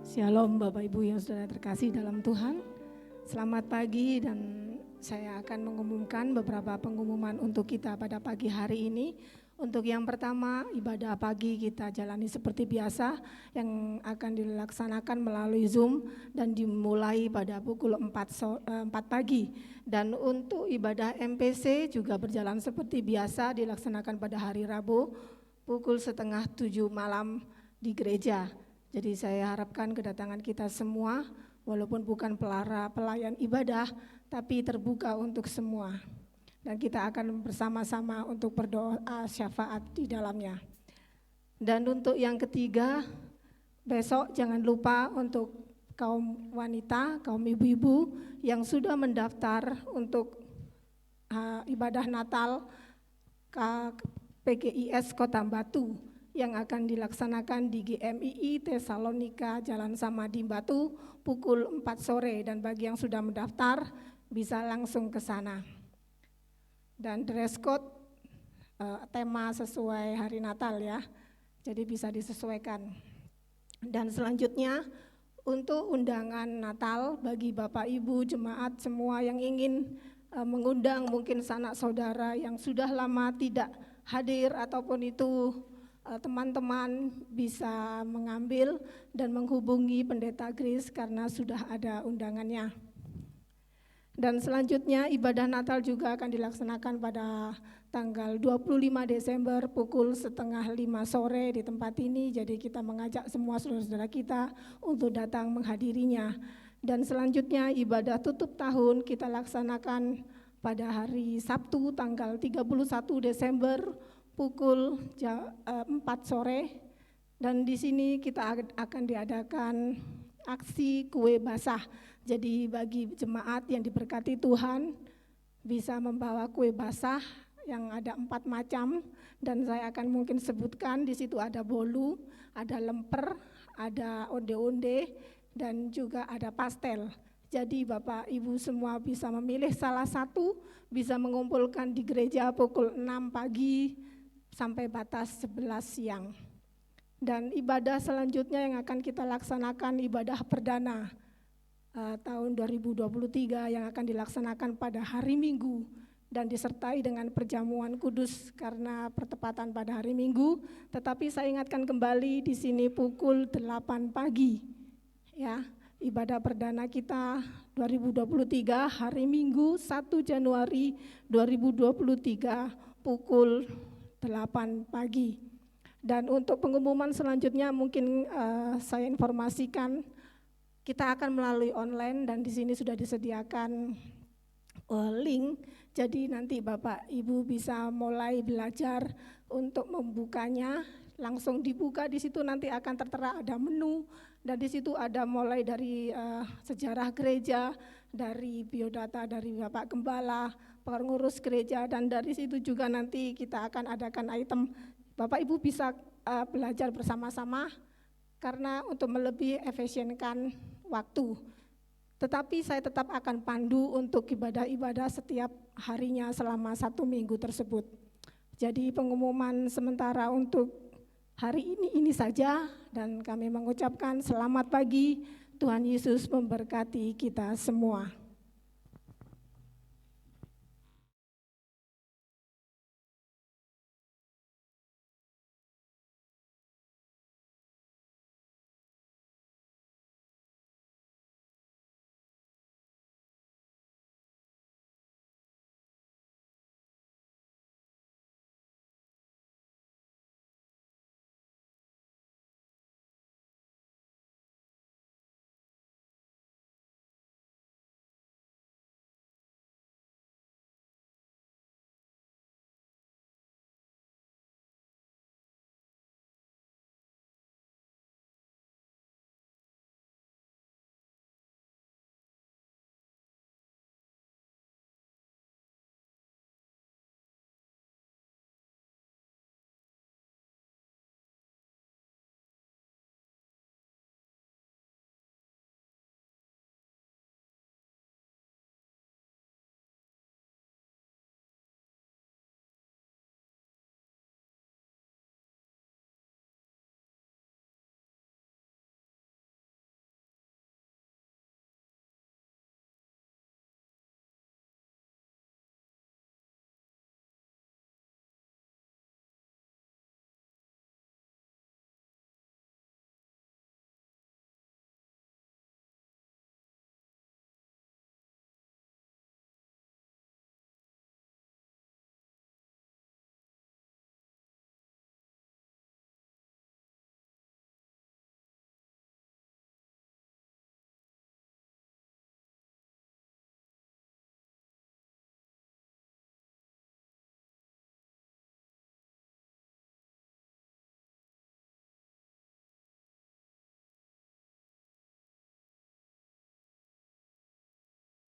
Shalom Bapak Ibu yang saudara terkasih dalam Tuhan. Selamat pagi dan saya akan mengumumkan beberapa pengumuman untuk kita pada pagi hari ini. Untuk yang pertama, ibadah pagi kita jalani seperti biasa yang akan dilaksanakan melalui Zoom dan dimulai pada pukul 4 pagi. Dan untuk ibadah MPC juga berjalan seperti biasa dilaksanakan pada hari Rabu pukul 6:30 malam di gereja. Jadi saya harapkan kedatangan kita semua walaupun bukan pelayan ibadah tapi terbuka untuk semua. Dan kita akan bersama-sama untuk berdoa syafaat di dalamnya. Dan untuk yang ketiga, besok jangan lupa untuk kaum wanita, kaum ibu-ibu yang sudah mendaftar untuk ibadah Natal PGIS Kota Batu yang akan dilaksanakan di GMII Tesalonika Jalan Samadi Batu pukul 4 sore. Dan bagi yang sudah mendaftar bisa langsung ke sana. Dan dress code tema sesuai hari Natal ya, jadi bisa disesuaikan. Dan selanjutnya untuk undangan Natal bagi Bapak Ibu jemaat semua yang ingin mengundang mungkin sanak saudara yang sudah lama tidak hadir ataupun itu teman-teman bisa mengambil dan menghubungi Pendeta Grace karena sudah ada undangannya. Dan selanjutnya ibadah Natal juga akan dilaksanakan pada tanggal 25 Desember pukul 4:30 sore di tempat ini. Jadi kita mengajak semua saudara-saudara kita untuk datang menghadirinya. Dan selanjutnya ibadah tutup tahun kita laksanakan pada hari Sabtu tanggal 31 Desember pukul 4 sore. Dan di sini kita akan diadakan aksi kue basah. Jadi bagi jemaat yang diberkati Tuhan bisa membawa kue basah yang ada 4 macam dan saya akan mungkin sebutkan di situ ada bolu, ada lemper, ada onde-onde dan juga ada pastel. Jadi Bapak Ibu semua bisa memilih salah satu, bisa mengumpulkan di gereja pukul 6 pagi sampai batas 11 siang. Dan ibadah selanjutnya yang akan kita laksanakan ibadah perdana tahun 2023 yang akan dilaksanakan pada hari Minggu dan disertai dengan perjamuan kudus karena pertepatan pada hari Minggu. Tetapi saya ingatkan kembali di sini pukul 8 pagi ya. Ibadah perdana kita 2023 hari Minggu 1 Januari 2023 pukul 8 pagi. Dan untuk pengumuman selanjutnya mungkin saya informasikan kita akan melalui online dan di sini sudah disediakan link. Jadi nanti Bapak Ibu bisa mulai belajar untuk membukanya. Langsung dibuka di situ nanti akan tertera ada menu dan di situ ada mulai dari sejarah gereja, dari biodata dari Bapak Gembala, pengurus gereja dan dari situ juga nanti kita akan adakan item. Bapak Ibu bisa belajar bersama-sama karena untuk melebih efisienkan waktu. Tetapi saya tetap akan pandu untuk ibadah-ibadah setiap harinya selama 1 minggu tersebut. Jadi pengumuman sementara untuk hari ini saja dan kami mengucapkan selamat pagi, Tuhan Yesus memberkati kita semua.